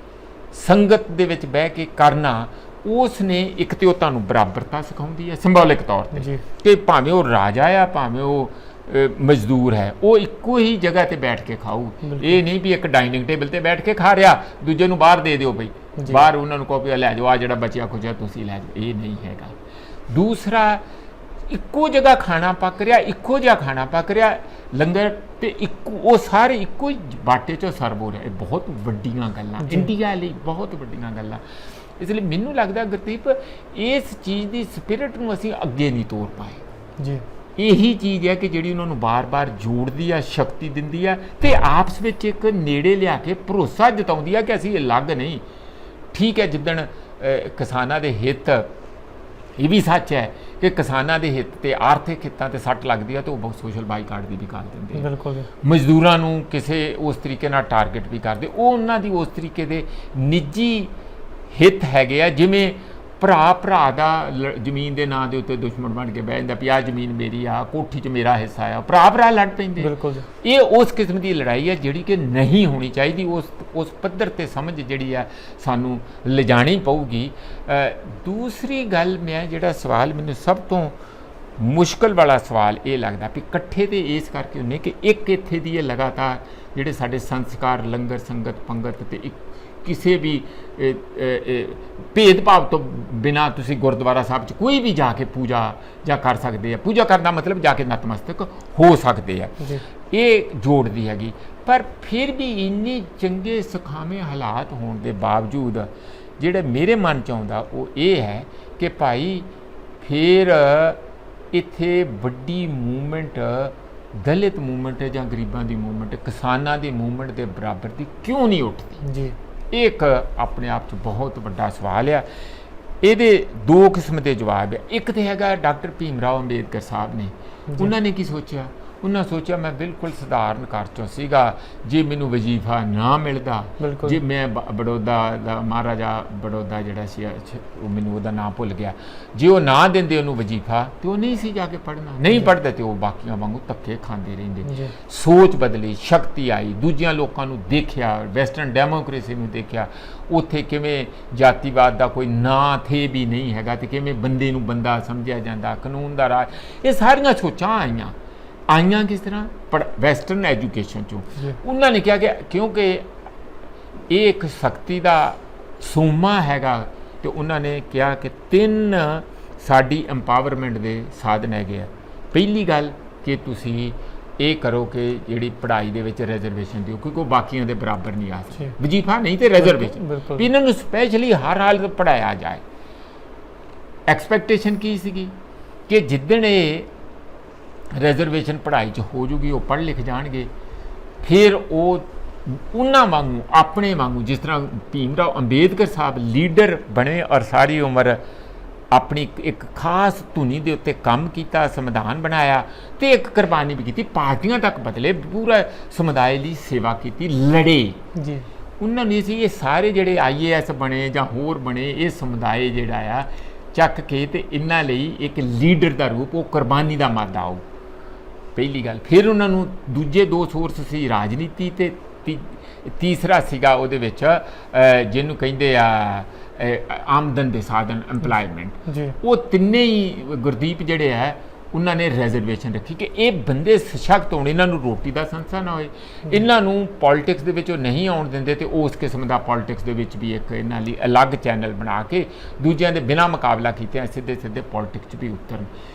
ਸੰਗਤ ਦੇ ਵਿੱਚ ਬਹਿ ਕੇ ਕਰਨਾ, ਉਸ ਨੇ ਇੱਕ ਤੇ ਉਹ ਤੁਹਾਨੂੰ ਬਰਾਬਰਤਾ ਸਿਖਾਉਂਦੀ ਹੈ ਸਿੰਬੋਲਿਕ ਤੌਰ ਤੇ ਕਿ ਭਾਵੇਂ ਉਹ ਰਾਜਾ ਆ, ਭਾਵੇਂ ਉਹ ਮਜ਼ਦੂਰ ਹੈ, ਉਹ ਇੱਕੋ ਹੀ ਜਗ੍ਹਾ ਤੇ ਬੈਠ ਕੇ ਖਾਊ। ਇਹ ਨਹੀਂ ਵੀ ਇੱਕ ਡਾਈਨਿੰਗ ਟੇਬਲ ਤੇ ਬੈਠ ਕੇ ਖਾ ਰਿਹਾ, ਦੂਜੇ ਨੂੰ ਬਾਹਰ ਦੇ ਦਿਓ, ਬਈ ਬਾਹਰ ਉਹਨਾਂ ਨੂੰ ਕਹੋ ਲੈ ਜਾਓ, ਆ ਜਿਹੜਾ ਬਚਿਆ ਖੁਚਿਆ ਤੁਸੀਂ ਲੈ ਜਾਓ, ਇਹ ਨਹੀਂ ਹੈਗਾ। ਦੂਸਰਾ, ਇੱਕੋ ਜਗ੍ਹਾ ਖਾਣਾ ਪੱਕ ਰਿਹਾ, ਇੱਕੋ ਜਿਹਾ ਖਾਣਾ ਪੱਕ ਰਿਹਾ, ਲੰਗਰ ਤੇ ਉਹ ਸਾਰੇ ਇੱਕੋ ਹੀ ਬਾਟੇ 'ਚੋਂ ਸਰਵ ਹੋ ਰਿਹਾ। ਇਹ ਬਹੁਤ ਵੱਡੀਆਂ ਗੱਲਾਂ, ਇੰਡੀਆ ਲਈ ਬਹੁਤ ਵੱਡੀਆਂ ਗੱਲਾਂ। ਇਸ ਲਈ ਮੈਨੂੰ ਲੱਗਦਾ ਗੁਰਦੀਪ, ਇਸ ਚੀਜ਼ ਦੀ ਸਪਿਰਿਟ ਨੂੰ ਅਸੀਂ ਅੱਗੇ ਨਹੀਂ ਤੋਰ ਪਾਏ ਜੀ। ਇਹੀ ਚੀਜ਼ ਹੈ ਕਿ ਜਿਹੜੀ ਉਹਨਾਂ ਨੂੰ ਬਾਰ-ਬਾਰ ਜੋੜਦੀ ਆ, ਸ਼ਕਤੀ ਦਿੰਦੀ ਆ ਤੇ ਆਪਸ ਵਿੱਚ ਇੱਕ ਨੇੜੇ ਲਿਆ ਕੇ ਭਰੋਸਾ ਜਤਾਉਂਦੀ ਆ ਕਿ ਅਸੀਂ ਅਲੱਗ ਨਹੀਂ। ਠੀਕ ਹੈ, ਜਿੱਦਣ ਕਿਸਾਨਾਂ ਦੇ ਹਿੱਤ, ਇਹ ਵੀ ਸੱਚ ਹੈ ਕਿ ਕਿਸਾਨਾਂ ਦੇ ਹਿੱਤ ਤੇ ਆਰਥਿਕ ਹਿੱਤਾਂ ਤੇ ਸੱਟ ਲੱਗਦੀ ਆ ਤੇ ਉਹ ਬਹੁਤ ਸੋਸ਼ਲ ਬਾਈਕਾਟ ਦੀ ਵੀ ਕਰ ਦਿੰਦੇ ਆ। ਬਿਲਕੁਲ। ਮਜ਼ਦੂਰਾਂ ਨੂੰ ਕਿਸੇ ਉਸ ਤਰੀਕੇ ਨਾਲ ਟਾਰਗੇਟ ਵੀ ਕਰਦੇ, ਉਹ ਉਹਨਾਂ ਦੀ ਉਸ ਤਰੀਕੇ ਦੇ ਨਿੱਜੀ ਹਿੱਤ ਹੈਗੇ ਆ। ਜਿਵੇਂ ਭਰਾ ਦਾ ਜ਼ਮੀਨ ਦੇ ਨਾਂ ਦੇ ਉੱਤੇ ਦੁਸ਼ਮਣ ਬਣ ਕੇ ਬਹਿ ਜਾਂਦਾ, ਵੀ ਆਹ ਜ਼ਮੀਨ ਮੇਰੀ ਆ, ਕੋਠੀ 'ਚ ਮੇਰਾ ਹਿੱਸਾ ਆ, ਭਰਾ ਲੜ ਪੈਂਦੇ। ਬਿਲਕੁਲ। ਇਹ ਉਸ ਕਿਸਮ ਦੀ ਲੜਾਈ ਹੈ ਜਿਹੜੀ ਕਿ ਨਹੀਂ ਹੋਣੀ ਚਾਹੀਦੀ। ਉਸ ਪੱਧਰ ਤੇ ਸਮਝ ਜਿਹੜੀ ਆ ਸਾਨੂੰ ਲਿਜਾਣੀ ਪਊਗੀ। ਦੂਸਰੀ ਗੱਲ, ਮੈਂ ਜਿਹੜਾ ਸਵਾਲ ਮੈਨੂੰ ਸਭ ਤੋਂ ਮੁਸ਼ਕਲ ਵਾਲਾ ਸਵਾਲ ਇਹ ਲੱਗਦਾ ਵੀ ਇਕੱਠੇ ਤੇ ਇਸ ਕਰਕੇ ਹੁੰਦੇ ਕਿ ਇੱਕ ਇੱਥੇ ਦੀ ਇਹ ਲਗਾਤਾਰ ਜਿਹੜੇ ਸਾਡੇ ਸੰਸਕਾਰ, ਲੰਗਰ, ਸੰਗਤ, ਪੰਗਤ ਤੇ ਕਿਸੇ ਵੀ ਭੇਦਭਾਵ ਤੋਂ ਬਿਨਾਂ ਤੁਸੀਂ ਗੁਰਦੁਆਰਾ ਸਾਹਿਬ 'ਚ ਕੋਈ ਵੀ ਜਾ ਕੇ ਪੂਜਾ ਜਾਂ ਕਰ ਸਕਦੇ ਆ। ਪੂਜਾ ਕਰਨ ਦਾ ਮਤਲਬ ਜਾ ਕੇ ਨਤਮਸਤਕ ਹੋ ਸਕਦੇ ਆ, ਇਹ ਜੋੜਦੀ ਹੈਗੀ। ਪਰ ਫਿਰ ਵੀ ਇੰਨੇ ਚੰਗੇ ਸੁਖਾਵੇਂ ਹਾਲਾਤ ਹੋਣ ਦੇ ਬਾਵਜੂਦ ਜਿਹੜੇ ਮੇਰੇ ਮਨ 'ਚ ਆਉਂਦਾ ਉਹ ਇਹ ਹੈ ਕਿ ਭਾਈ ਫਿਰ ਇੱਥੇ ਵੱਡੀ ਮੂਵਮੈਂਟ, ਦਲਿਤ ਮੂਵਮੈਂਟ ਜਾਂ ਗਰੀਬਾਂ ਦੀ ਮੂਵਮੈਂਟ, ਕਿਸਾਨਾਂ ਦੀ ਮੂਵਮੈਂਟ ਦੇ ਬਰਾਬਰ ਦੀ ਕਿਉਂ ਨਹੀਂ ਉੱਠਦੀ ਜੀ? ਇਹ ਇੱਕ ਆਪਣੇ ਆਪ 'ਚ ਬਹੁਤ ਵੱਡਾ ਸਵਾਲ ਆ। ਇਹਦੇ ਦੋ ਕਿਸਮ ਦੇ ਜਵਾਬ ਹੈ। ਇੱਕ ਤਾਂ ਹੈਗਾ ਡਾਕਟਰ ਭੀਮ ਰਾਓ ਅੰਬੇਦਕਰ ਸਾਹਿਬ ਨੇ, ਉਹਨਾਂ ਨੇ ਕੀ ਸੋਚਿਆ? ਉਹਨਾਂ ਸੋਚਿਆ ਮੈਂ ਬਿਲਕੁਲ ਸਧਾਰਨ ਘਰ 'ਚੋਂ ਸੀਗਾ, ਜੇ ਮੈਨੂੰ ਵਜ਼ੀਫਾ ਨਾ ਮਿਲਦਾ, ਜੇ ਮੈਂ ਬੜੌਦਾ ਦਾ ਮਹਾਰਾਜਾ ਬੜੌਦਾ ਜਿਹੜਾ ਸੀ, ਉਹ ਮੈਨੂੰ ਉਹਦਾ ਨਾਂ ਭੁੱਲ ਗਿਆ, ਜੇ ਉਹ ਨਾ ਦਿੰਦੇ ਉਹਨੂੰ ਵਜ਼ੀਫਾ ਤੇ ਉਹ ਨਹੀਂ ਸੀ ਜਾ ਕੇ ਪੜ੍ਹਨਾ, ਨਹੀਂ ਪੜ੍ਹਦੇ ਤੇ ਉਹ ਬਾਕੀਆਂ ਵਾਂਗੂ ਧੱਕੇ ਖਾਂਦੇ ਰਹਿੰਦੇ। ਸੋਚ ਬਦਲੀ, ਸ਼ਕਤੀ ਆਈ, ਦੂਜਿਆਂ ਲੋਕਾਂ ਨੂੰ ਦੇਖਿਆ, ਵੈਸਟਰਨ ਡੈਮੋਕ੍ਰੇਸੀ ਨੂੰ ਦੇਖਿਆ, ਉੱਥੇ ਕਿਵੇਂ ਜਾਤੀਵਾਦ ਦਾ ਕੋਈ ਨਾਂ ਥੇ ਵੀ ਨਹੀਂ ਹੈਗਾ ਤੇ ਕਿਵੇਂ ਬੰਦੇ ਨੂੰ ਬੰਦਾ ਸਮਝਿਆ ਜਾਂਦਾ, ਕਾਨੂੰਨ ਦਾ ਰਾਜ, ਇਹ ਸਾਰੀਆਂ ਸੋਚਾਂ ਆਈਆਂ। ਆਈਆਂ ਕਿਸ ਤਰ੍ਹਾਂ ਵੈਸਟਰਨ ਐਜੂਕੇਸ਼ਨ ਚੋਂ।
ਜੀ।
ਉਹਨਾਂ ਨੇ ਕਿਹਾ ਕਿ ਕਿਉਂਕਿ ਇਹ ਇੱਕ ਸ਼ਕਤੀ ਦਾ ਸੋਮਾ ਹੈਗਾ, ਤੇ ਉਹਨਾਂ ਨੇ ਕਿਹਾ ਕਿ 3 ਸਾਡੀ ਐਮਪਾਵਰਮੈਂਟ ਦੇ ਸਾਧਨ ਹੈਗੇ ਆ। ਪਹਿਲੀ ਗੱਲ ਕਿ ਤੁਸੀਂ ਇਹ ਕਰੋ ਕਿ ਜਿਹੜੀ ਪੜ੍ਹਾਈ ਦੇ ਵਿੱਚ ਰਿਜ਼ਰਵੇਸ਼ਨ ਦਿਓ, ਕਿਉਂਕਿ ਉਹ ਬਾਕੀਆਂ ਦੇ ਬਰਾਬਰ ਨਹੀਂ ਆ ਸਕਦੇ। ਵਜੀਫਾ ਨਹੀਂ ਤੇ ਰਿਜ਼ਰਵੇਸ਼ਨ,
ਬਿਲਕੁਲ।
ਵੀ ਇਹਨਾਂ ਨੂੰ ਸਪੈਸ਼ਲੀ ਹਰ ਹਾਲਤ ਪੜ੍ਹਾਇਆ ਜਾਏ। ਐਕਸਪੈਕਟੇਸ਼ਨ ਕੀ ਸੀਗੀ ਕਿ ਜਿੱਦਣ ਇਹ ਰਿਜ਼ਰਵੇਸ਼ਨ ਪੜ੍ਹਾਈ 'ਚ ਹੋ ਜੂਗੀ, ਉਹ ਪੜ੍ਹ ਲਿਖ ਜਾਣਗੇ, ਫਿਰ ਉਹ ਉਹਨਾਂ ਵਾਂਗੂ ਆਪਣੇ ਵਾਂਗੂ, ਜਿਸ ਤਰ੍ਹਾਂ ਭੀਮ ਰਾਓ ਅੰਬੇਦਕਰ ਸਾਹਿਬ ਲੀਡਰ ਬਣੇ ਔਰ ਸਾਰੀ ਉਮਰ ਆਪਣੀ ਇੱਕ ਖਾਸ ਧੁਨੀ ਦੇ ਉੱਤੇ ਕੰਮ ਕੀਤਾ, ਸੰਵਿਧਾਨ ਬਣਾਇਆ ਤੇ ਇੱਕ ਕੁਰਬਾਨੀ ਵੀ ਕੀਤੀ, ਪਾਰਟੀਆਂ ਤੱਕ ਬਦਲੇ, ਪੂਰਾ ਸਮੁਦਾਇ ਲਈ ਸੇਵਾ ਕੀਤੀ, ਲੜੇ
ਜੀ।
ਉਹਨਾਂ ਨੇ ਸੀ ਇਹ ਸਾਰੇ ਜਿਹੜੇ IAS ਬਣੇ ਜਾਂ ਹੋਰ ਬਣੇ, ਇਹ ਸਮੁਦਾਇ ਜਿਹੜਾ ਆ ਚੱਕ ਕੇ ਤੇ ਇਹਨਾਂ ਲਈ ਇੱਕ ਲੀਡਰ ਦਾ ਰੂਪ, ਉਹ ਕੁਰਬਾਨੀ ਦਾ ਮਾਦਾ ਆਊ, ਪਹਿਲੀ ਗੱਲ। ਫਿਰ ਉਹਨਾਂ ਨੂੰ ਦੂਜੇ 2 ਸੋਰਸ ਸੀ, ਰਾਜਨੀਤੀ ਤੇ ਤੀਸਰਾ ਸੀਗਾ ਉਹਦੇ ਵਿੱਚ ਜਿਹਨੂੰ ਕਹਿੰਦੇ ਆ ਆਮਦਨ ਦੇ ਸਾਧਨ, ਐਮਪਲਾਇਮੈਂਟ।
ਜੀ।
ਉਹ ਤਿੰਨੇ ਹੀ ਗੁਰਦੀਪ ਜਿਹੜੇ ਹੈ ਉਹਨਾਂ ਨੇ ਰਿਜ਼ਰਵੇਸ਼ਨ ਰੱਖੀ ਕਿ ਇਹ ਬੰਦੇ ਸਸ਼ਕਤ ਹੋਣ, ਇਹਨਾਂ ਨੂੰ ਰੋਟੀ ਦਾ ਸੰਸਾ ਨਾ ਹੋਏ, ਇਹਨਾਂ ਨੂੰ ਪੋਲਿਟਿਕਸ ਦੇ ਵਿੱਚ ਉਹ ਨਹੀਂ ਆਉਣ ਦਿੰਦੇ, ਤੇ ਉਸ ਕਿਸਮ ਦਾ ਪੋਲਿਟਿਕਸ ਦੇ ਵਿੱਚ ਵੀ ਇੱਕ ਇਹਨਾਂ ਲਈ ਅਲੱਗ ਚੈਨਲ ਬਣਾ ਕੇ ਦੂਜਿਆਂ ਦੇ ਬਿਨਾਂ ਮੁਕਾਬਲਾ ਕੀਤੇ ਸਿੱਧੇ ਸਿੱਧੇ ਪੋਲਿਟਿਕਸ 'ਚ ਵੀ ਉਤਰਨ।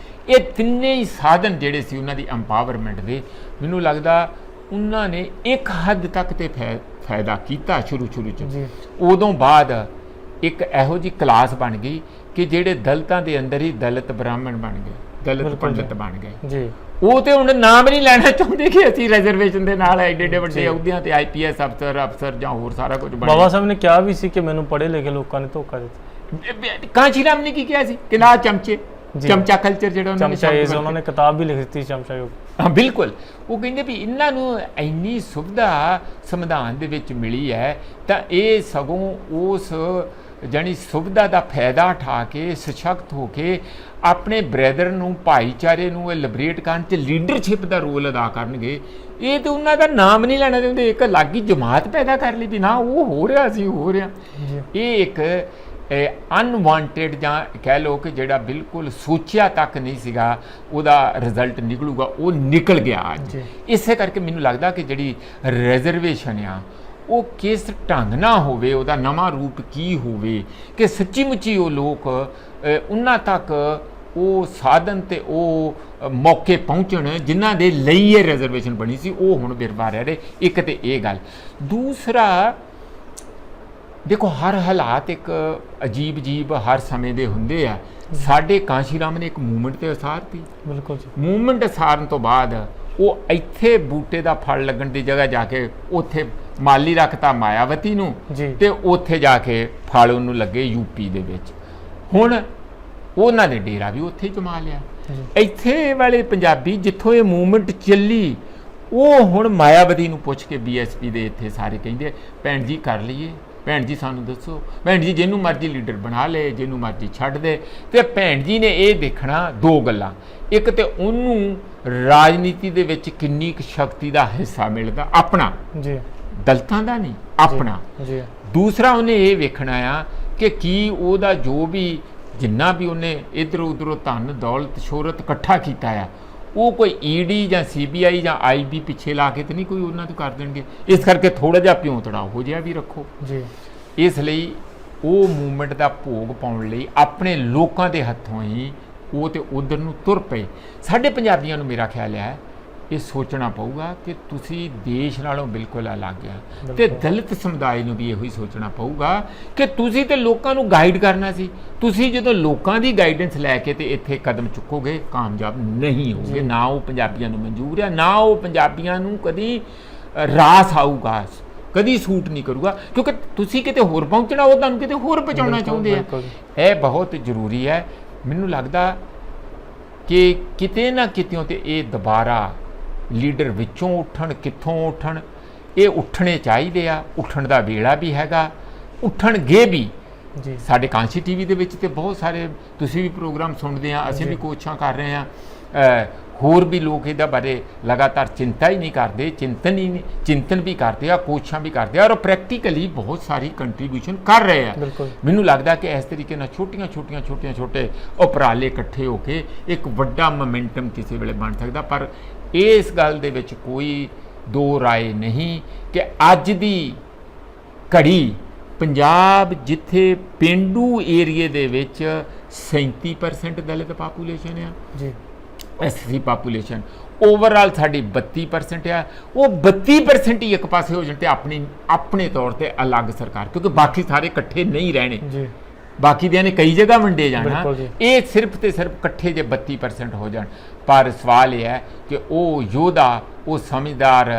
ਇਹ ਤਿੰਨੇ ਹੀ ਸਾਧਨ ਜਿਹੜੇ ਸੀ ਉਹਨਾਂ ਦੀ ਐਮਪਾਵਰਮੈਂਟ ਦੇ, ਮੈਨੂੰ ਲੱਗਦਾ ਉਹਨਾਂ ਨੇ ਇੱਕ ਹੱਦ ਤੱਕ ਤੇ ਫਾਇਦਾ ਕੀਤਾ ਸ਼ੁਰੂ 'ਚ। ਉਦੋਂ ਬਾਅਦ ਇੱਕ ਇਹੋ ਜਿਹੀ ਕਲਾਸ ਬਣ ਗਈ ਕਿ ਜਿਹੜੇ ਦਲਿਤਾਂ ਦੇ ਅੰਦਰ ਹੀ ਦਲਿਤ ਬ੍ਰਾਹਮਣ ਬਣ ਗਏ, ਦਲਿਤ ਪੰਡਿਤ ਬਣ ਗਏ ਜੀ। ਉਹ ਤੇ ਹੁਣ ਨਾਮ ਨਹੀਂ ਲੈਣਾ ਚਾਹੁੰਦੇ ਕਿ ਅਸੀਂ ਰਿਜ਼ਰਵੇਸ਼ਨ ਦੇ ਨਾਲ ਐਡੇ ਵੱਡੇ ਅਹੁਦਿਆਂ ਤੇ IPS ਅਫਸਰ ਜਾਂ ਹੋਰ ਸਾਰਾ ਕੁਝ ਬਣੇ।
ਬਾਬਾ ਸਾਹਿਬ ਨੇ ਕਿਹਾ ਵੀ ਸੀ ਕਿ ਮੈਨੂੰ ਪੜ੍ਹੇ ਲਿਖੇ ਲੋਕਾਂ ਨੇ ਧੋਖਾ ਦਿੱਤਾ।
ਕਾਂਸ਼ੀ ਰਾਮ ਨੇ ਕੀ ਕਿਹਾ ਸੀ ਕਿ ਨਾ ਚਮਚਾ ਕਲਚਰ ਜਿਹੜਾ
ਉਹਨਾਂ ਨੇ ਕਿਤਾਬ ਵੀ ਲਿਖ ਦਿੱਤੀ, ਚਮਚਾ ਯੁੱਗ।
ਹਾਂ ਬਿਲਕੁਲ। ਉਹ ਕਹਿੰਦੇ ਵੀ ਇਹਨਾਂ ਨੂੰ ਇੰਨੀ ਸੁਵਿਧਾ ਸੰਵਿਧਾਨ ਦੇ ਵਿੱਚ ਮਿਲੀ ਹੈ, ਤਾਂ ਇਹ ਸਗੋਂ ਉਸ ਜਾਣੀ ਸੁਵਿਧਾ ਦਾ ਫਾਇਦਾ ਉਠਾ ਕੇ ਸਸ਼ਕਤ ਹੋ ਕੇ ਆਪਣੇ ਬ੍ਰਦਰ ਨੂੰ, ਭਾਈਚਾਰੇ ਨੂੰ ਇਹ ਲਿਬਰੇਟ ਕਰਨ 'ਚ ਲੀਡਰਸ਼ਿਪ ਦਾ ਰੋਲ ਅਦਾ ਕਰਨਗੇ। ਇਹ ਤਾਂ ਉਹਨਾਂ ਦਾ ਨਾਮ ਨਹੀਂ ਲੈਣਾ ਚਾਹੁੰਦੇ, ਇੱਕ ਅਲੱਗ ਹੀ ਜਮਾਤ ਪੈਦਾ ਕਰ ਲਈ ਵੀ ਨਾ ਉਹ ਹੋ ਰਿਹਾ ਸੀ, ਹੋ ਰਿਹਾ। ਇਹ ਇੱਕ ਅਨਵਾਂਟਡ ਜਾਂ ਕਹਿ ਲਓ ਕਿ ਜਿਹੜਾ ਬਿਲਕੁਲ ਸੋਚਿਆ ਤੱਕ ਨਹੀਂ ਸੀਗਾ ਉਹਦਾ ਰਿਜ਼ਲਟ ਨਿਕਲੂਗਾ, ਉਹ ਨਿਕਲ ਗਿਆ ਅੱਜ। ਇਸੇ ਕਰਕੇ ਮੈਨੂੰ ਲੱਗਦਾ ਕਿ ਜਿਹੜੀ ਰਿਜ਼ਰਵੇਸ਼ਨ ਆ ਉਹ ਕਿਸ ਢੰਗ ਨਾਲ ਹੋਵੇ, ਉਹਦਾ ਨਵਾਂ ਰੂਪ ਕੀ ਹੋਵੇ ਕਿ ਸੱਚੀ ਮੁੱਚੀ ਉਹ ਲੋਕ ਉਹਨਾਂ ਤੱਕ ਉਹ ਸਾਧਨ ਤੇ ਉਹ ਮੌਕੇ ਪਹੁੰਚਣ ਜਿਨ੍ਹਾਂ ਦੇ ਲਈ ਇਹ ਰਿਜ਼ਰਵੇਸ਼ਨ ਬਣੀ ਸੀ, ਉਹ ਹੁਣ ਬਿਰਬਾ ਰਹਿ ਰਹੇ। ਇੱਕ ਤੇ ਇਹ ਗੱਲ। ਦੂਸਰਾ ਦੇਖੋ, ਹਰ ਹਾਲਾਤ ਇੱਕ ਅਜੀਬ ਹਰ ਸਮੇਂ ਦੇ ਹੁੰਦੇ ਆ। ਸਾਡੇ ਕਾਂਸ਼ੀ ਰਾਮ ਨੇ ਇੱਕ ਮੂਵਮੈਂਟ ਤੇ ਉਸਾਰਤੀ। ਬਿਲਕੁਲ ਜੀ। ਮੂਵਮੈਂਟ ਉਸਾਰਨ ਤੋਂ ਬਾਅਦ ਉਹ ਇੱਥੇ ਬੂਟੇ ਦਾ ਫਲ ਲੱਗਣ ਦੀ ਜਗ੍ਹਾ ਜਾ ਕੇ ਉੱਥੇ ਮਾਲੀ ਰੱਖਤਾ ਮਾਇਆਵਤੀ ਨੂੰ, ਤੇ ਉੱਥੇ ਜਾ ਕੇ ਫਲ ਉਹਨੂੰ ਲੱਗੇ UP ਦੇ ਵਿੱਚ। ਹੁਣ ਉਹਨਾਂ ਨੇ ਡੇਰਾ ਵੀ ਉੱਥੇ ਜਮਾ ਲਿਆ। ਇੱਥੇ ਵਾਲੇ ਪੰਜਾਬੀ ਜਿੱਥੋਂ ਇਹ ਮੂਵਮੈਂਟ ਚੱਲੀ, ਉਹ ਹੁਣ ਮਾਇਆਵਤੀ ਨੂੰ ਪੁੱਛ ਕੇ BSP ਦੇ ਇੱਥੇ ਸਾਰੇ ਕਹਿੰਦੇ ਭੈਣ ਜੀ ਕਰ ਲਈਏ, ਭੈਣ ਜੀ ਸਾਨੂੰ ਦੱਸੋ, ਭੈਣ ਜੀ ਜਿਹਨੂੰ ਮਰਜ਼ੀ ਲੀਡਰ ਬਣਾ ਲੇ, ਜਿਹਨੂੰ ਮਰਜ਼ੀ ਛੱਡ ਦੇ। ਤੇ ਭੈਣ ਜੀ ਨੇ ਇਹ ਦੇਖਣਾ 2 ਗੱਲਾਂ, ਇੱਕ ਤੇ ਉਹਨੂੰ ਰਾਜਨੀਤੀ ਦੇ ਵਿੱਚ ਕਿੰਨੀ ਕੁ ਸ਼ਕਤੀ ਦਾ ਹਿੱਸਾ ਮਿਲਦਾ, ਆਪਣਾ ਜੀ, ਦਲਿਤਾਂ ਦਾ ਨਹੀਂ, ਆਪਣਾ ਜੀ। ਦੂਸਰਾ ਉਹਨੇ ਇਹ ਵੇਖਣਾ ਆ ਕਿ ਕੀ ਉਹਦਾ ਜੋ ਵੀ ਜਿੰਨਾ ਵੀ ਉਹਨੇ ਇੱਧਰੋਂ ਉੱਧਰੋਂ ਧਨ ਦੌਲਤ ਸ਼ੋਹਰਤ ਇਕੱਠਾ ਕੀਤਾ ਆ, ਉਹ ਕੋਈ ED ਜਾਂ CBI ਜਾਂ IB ਪਿੱਛੇ ਲਾ ਕੇ ਤੇ ਨਹੀਂ ਕੋਈ ਉਹਨਾਂ ਤੋਂ ਕਰ ਦੇਣਗੇ। ਇਸ ਕਰਕੇ ਥੋੜਾ ਜਿਹਾ ਪਿਉਂ ਤੜਾਓ ਹੋ ਜਿਹਾ ਵੀ ਰੱਖੋ ਜੀ। ਇਸ ਲਈ ਉਹ ਮੂਵਮੈਂਟ ਦਾ ਭੋਗ ਪਾਉਣ ਲਈ ਆਪਣੇ ਲੋਕਾਂ ਦੇ ਹੱਥੋਂ ਹੀ ਉਹ ਤੇ ਉਧਰ ਨੂੰ ਤੁਰ ਪਏ। ਸਾਡੇ ਪੰਜਾਬੀਆਂ ਨੂੰ ਮੇਰਾ ਖਿਆਲ ਹੈ ਇਹ ਸੋਚਣਾ ਪਊਗਾ ਕਿ ਤੁਸੀਂ ਦੇਸ਼ ਨਾਲੋਂ ਬਿਲਕੁਲ ਅਲੱਗ ਆ, ਤੇ ਦਲਿਤ ਸਮੁਦਾਇ ਨੂੰ ਵੀ ਇਹੋ ਹੀ ਸੋਚਣਾ ਪਊਗਾ ਕਿ ਤੁਸੀਂ ਤੇ ਲੋਕਾਂ ਨੂੰ ਗਾਈਡ ਕਰਨਾ ਸੀ। ਤੁਸੀਂ ਜਦੋਂ ਲੋਕਾਂ ਦੀ ਗਾਈਡੈਂਸ ਲੈ ਕੇ ਤੇ ਇੱਥੇ ਕਦਮ ਚੁੱਕੋਗੇ, ਕਾਮਯਾਬ ਨਹੀਂ ਹੋਗੇ। ਨਾ ਉਹ ਪੰਜਾਬੀਆਂ ਨੂੰ ਮਨਜ਼ੂਰ ਆ, ਨਾ ਉਹ ਪੰਜਾਬੀਆਂ ਨੂੰ ਕਦੀ ਰਾਸ ਆਊਗਾ, ਕਦੀ ਸੂਟ ਨਹੀਂ ਕਰੂਗਾ, ਕਿਉਂਕਿ ਤੁਸੀਂ ਕਿਤੇ ਹੋਰ ਪਹੁੰਚਣਾ, ਉਹ ਤੁਹਾਨੂੰ ਕਿਤੇ ਹੋਰ ਪਹੁੰਚਾਉਣਾ ਚਾਹੁੰਦੇ ਆ। ਇਹ ਬਹੁਤ ਜ਼ਰੂਰੀ ਹੈ। ਮੈਨੂੰ ਲੱਗਦਾ ਕਿ ਕਿਤੇ ਨਾ ਕਿਤਿਓਂ ਤੇ ਇਹ ਦੁਬਾਰਾ ਲੀਡਰ ਵਿੱਚੋਂ ਉੱਠਣ, ਕਿੱਥੋਂ ਉੱਠਣ, ਇਹ ਉੱਠਣੇ ਚਾਹੀਦੇ ਆ। ਉੱਠਣ ਦਾ ਵੇਲਾ ਵੀ ਹੈਗਾ, ਉੱਠਣਗੇ ਵੀ ਜੀ। ਸਾਡੇ ਕਾਂਸ਼ੀ TV ਦੇ ਵਿੱਚ ਤੇ ਬਹੁਤ ਸਾਰੇ ਤੁਸੀਂ ਵੀ ਪ੍ਰੋਗਰਾਮ ਸੁਣਦੇ ਆ, ਅਸੀਂ ਵੀ ਕੋਸ਼ਿਸ਼ਾਂ ਕਰ ਰਹੇ ਆ। ਹੋਰ ਵੀ ਲੋਕ ਇਹਦਾ ਬਾਰੇ ਲਗਾਤਾਰ ਚਿੰਤਾ ਹੀ ਨਹੀਂ ਕਰਦੇ, ਚਿੰਤਨ ਵੀ ਕਰਦੇ ਆ, ਕੋਸ਼ਿਸ਼ਾਂ ਵੀ ਕਰਦੇ ਆ, ਔਰ ਪ੍ਰੈਕਟੀਕਲੀ ਬਹੁਤ ਸਾਰੀ ਕੰਟਰੀਬਿਊਸ਼ਨ ਕਰ ਰਹੇ ਆ। ਮੈਨੂੰ ਲੱਗਦਾ ਕਿ ਇਸ ਤਰੀਕੇ ਨਾਲ ਛੋਟੇ ਉਪਰਾਲੇ ਇਕੱਠੇ ਹੋ ਕੇ ਇੱਕ ਵੱਡਾ ਮੋਮੈਂਟਮ ਕਿਸੇ ਵੇਲੇ ਬਣ ਸਕਦਾ। ਪਰ ਇਸ ਗੱਲ ਦੇ ਵਿੱਚ ਕੋਈ ਦੋ ਰਾਏ ਨਹੀਂ ਕਿ ਅੱਜ ਦੀ ਘੜੀ ਪੰਜਾਬ ਜਿੱਥੇ ਪੇਂਡੂ ਏਰੀਏ ਦੇ ਵਿੱਚ 37% ਦਲਿਤ ਪਾਪੂਲੇਸ਼ਨ ਆ
ਜੀ,
ਐਸਸੀ ਪਾਪੂਲੇਸ਼ਨ, ਓਵਰਆਲ ਸਾਡੀ 32% ਆ, ਉਹ 32% ਹੀ ਇੱਕ ਪਾਸੇ ਹੋ ਜਾਣ ਤੇ ਆਪਣੇ ਤੌਰ ਤੇ ਅਲੱਗ ਸਰਕਾਰ, ਕਿਉਂਕਿ ਬਾਕੀ ਸਾਰੇ ਇਕੱਠੇ ਨਹੀਂ ਰਹਿਣੇ
ਜੀ,
ਬਾਕੀ ਦਿਆਂ ਨੇ ਕਈ ਜਗ੍ਹਾ ਵੰਡੇ ਜਾਣਾ,
ਬਿਲਕੁਲ ਜੀ।
ਇਹ ਸਿਰਫ ਤੇ ਸਿਰਫ ਇਕੱਠੇ ਜੇ 32% ਹੋ ਜਾਣ। ਪਰ ਸਵਾਲ ਇਹ ਹੈ ਕਿ ਉਹ ਯੋਧਾ, ਉਹ ਸਮਝਦਾਰ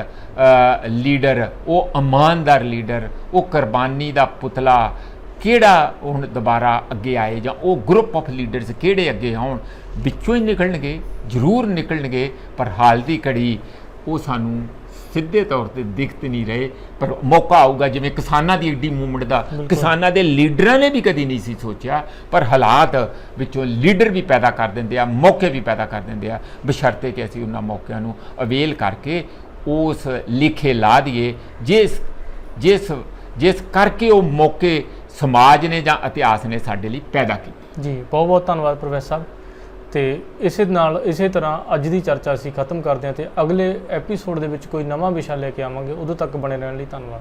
ਲੀਡਰ, ਉਹ ਇਮਾਨਦਾਰ ਲੀਡਰ, ਉਹ ਕੁਰਬਾਨੀ ਦਾ ਪੁਤਲਾ ਕਿਹੜਾ ਹੁਣ ਦੁਬਾਰਾ ਅੱਗੇ ਆਏ, ਜਾਂ ਉਹ ਗਰੁੱਪ ਆਫ ਲੀਡਰਸ ਕਿਹੜੇ ਅੱਗੇ ਆਉਣ। ਵਿੱਚੋਂ ਹੀ ਨਿਕਲਣਗੇ, ਜ਼ਰੂਰ ਨਿਕਲਣਗੇ, ਪਰ ਹਾਲ ਦੀ ਘੜੀ ਉਹ ਸਾਨੂੰ ਸਿੱਧੇ ਤੌਰ ਤੇ ਦਿਖਤ ਨਹੀਂ ਰਹੇ। ਪਰ ਮੌਕਾ ਆਊਗਾ, ਜਿਵੇਂ ਕਿਸਾਨਾਂ ਦੀ ਏਡੀ ਮੂਵਮੈਂਟ ਦਾ ਕਿਸਾਨਾਂ ਦੇ ਲੀਡਰਾਂ ਨੇ ਵੀ ਕਦੀ ਨਹੀਂ ਸੀ ਸੋਚਿਆ, ਪਰ ਹਾਲਾਤ ਵਿੱਚੋਂ ਲੀਡਰ ਵੀ ਪੈਦਾ ਕਰ ਦਿੰਦੇ ਆ, ਮੌਕੇ ਵੀ ਪੈਦਾ ਕਰ ਦਿੰਦੇ ਆ, ਬਸ਼ਰਤੇ ਕਿ ਅਸੀਂ ਉਹਨਾਂ ਮੌਕਿਆਂ ਨੂੰ ਅਵੇਲ ਕਰਕੇ ਉਸ ਲਿਖੇ ਲਾ ਦਈਏ ਜਿਸ ਕਰਕੇ ਉਹ ਮੌਕੇ ਸਮਾਜ ਨੇ ਜਾਂ ਇਤਿਹਾਸ ਨੇ ਸਾਡੇ ਲਈ ਪੈਦਾ ਕੀਤੇ।
ਜੀ, ਬਹੁਤ ਬਹੁਤ ਧੰਨਵਾਦ ਪ੍ਰੋਫੈਸਰ ਸਾਹਿਬ। ਤੇ ਇਸੇ ਤਰ੍ਹਾਂ ਅੱਜ ਦੀ ਚਰਚਾ ਅਸੀਂ ਖਤਮ ਕਰਦੇ ਹਾਂ ਤੇ ਅਗਲੇ ਐਪੀਸੋਡ ਦੇ ਵਿੱਚ ਕੋਈ ਨਵਾਂ ਵਿਸ਼ਾ ਲੈ ਕੇ ਆਵਾਂਗੇ। ਉਦੋਂ ਤੱਕ ਬਣੇ ਰਹਿਣ ਲਈ ਧੰਨਵਾਦ।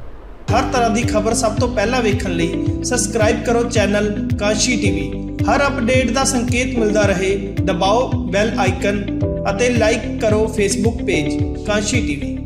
ਹਰ ਤਰ੍ਹਾਂ ਦੀ ਖਬਰ ਸਭ ਤੋਂ ਪਹਿਲਾਂ ਵੇਖਣ ਲਈ ਸਬਸਕ੍ਰਾਈਬ ਕਰੋ ਚੈਨਲ ਕਾਂਸ਼ੀ ਟੀਵੀ। ਹਰ ਅਪਡੇਟ ਦਾ ਸੰਕੇਤ ਮਿਲਦਾ ਰਹੇ, ਦਬਾਓ ਬੈਲ ਆਈਕਨ ਅਤੇ ਲਾਈਕ ਕਰੋ ਫੇਸਬੁੱਕ ਪੇਜ ਕਾਂਸ਼ੀ ਟੀਵੀ।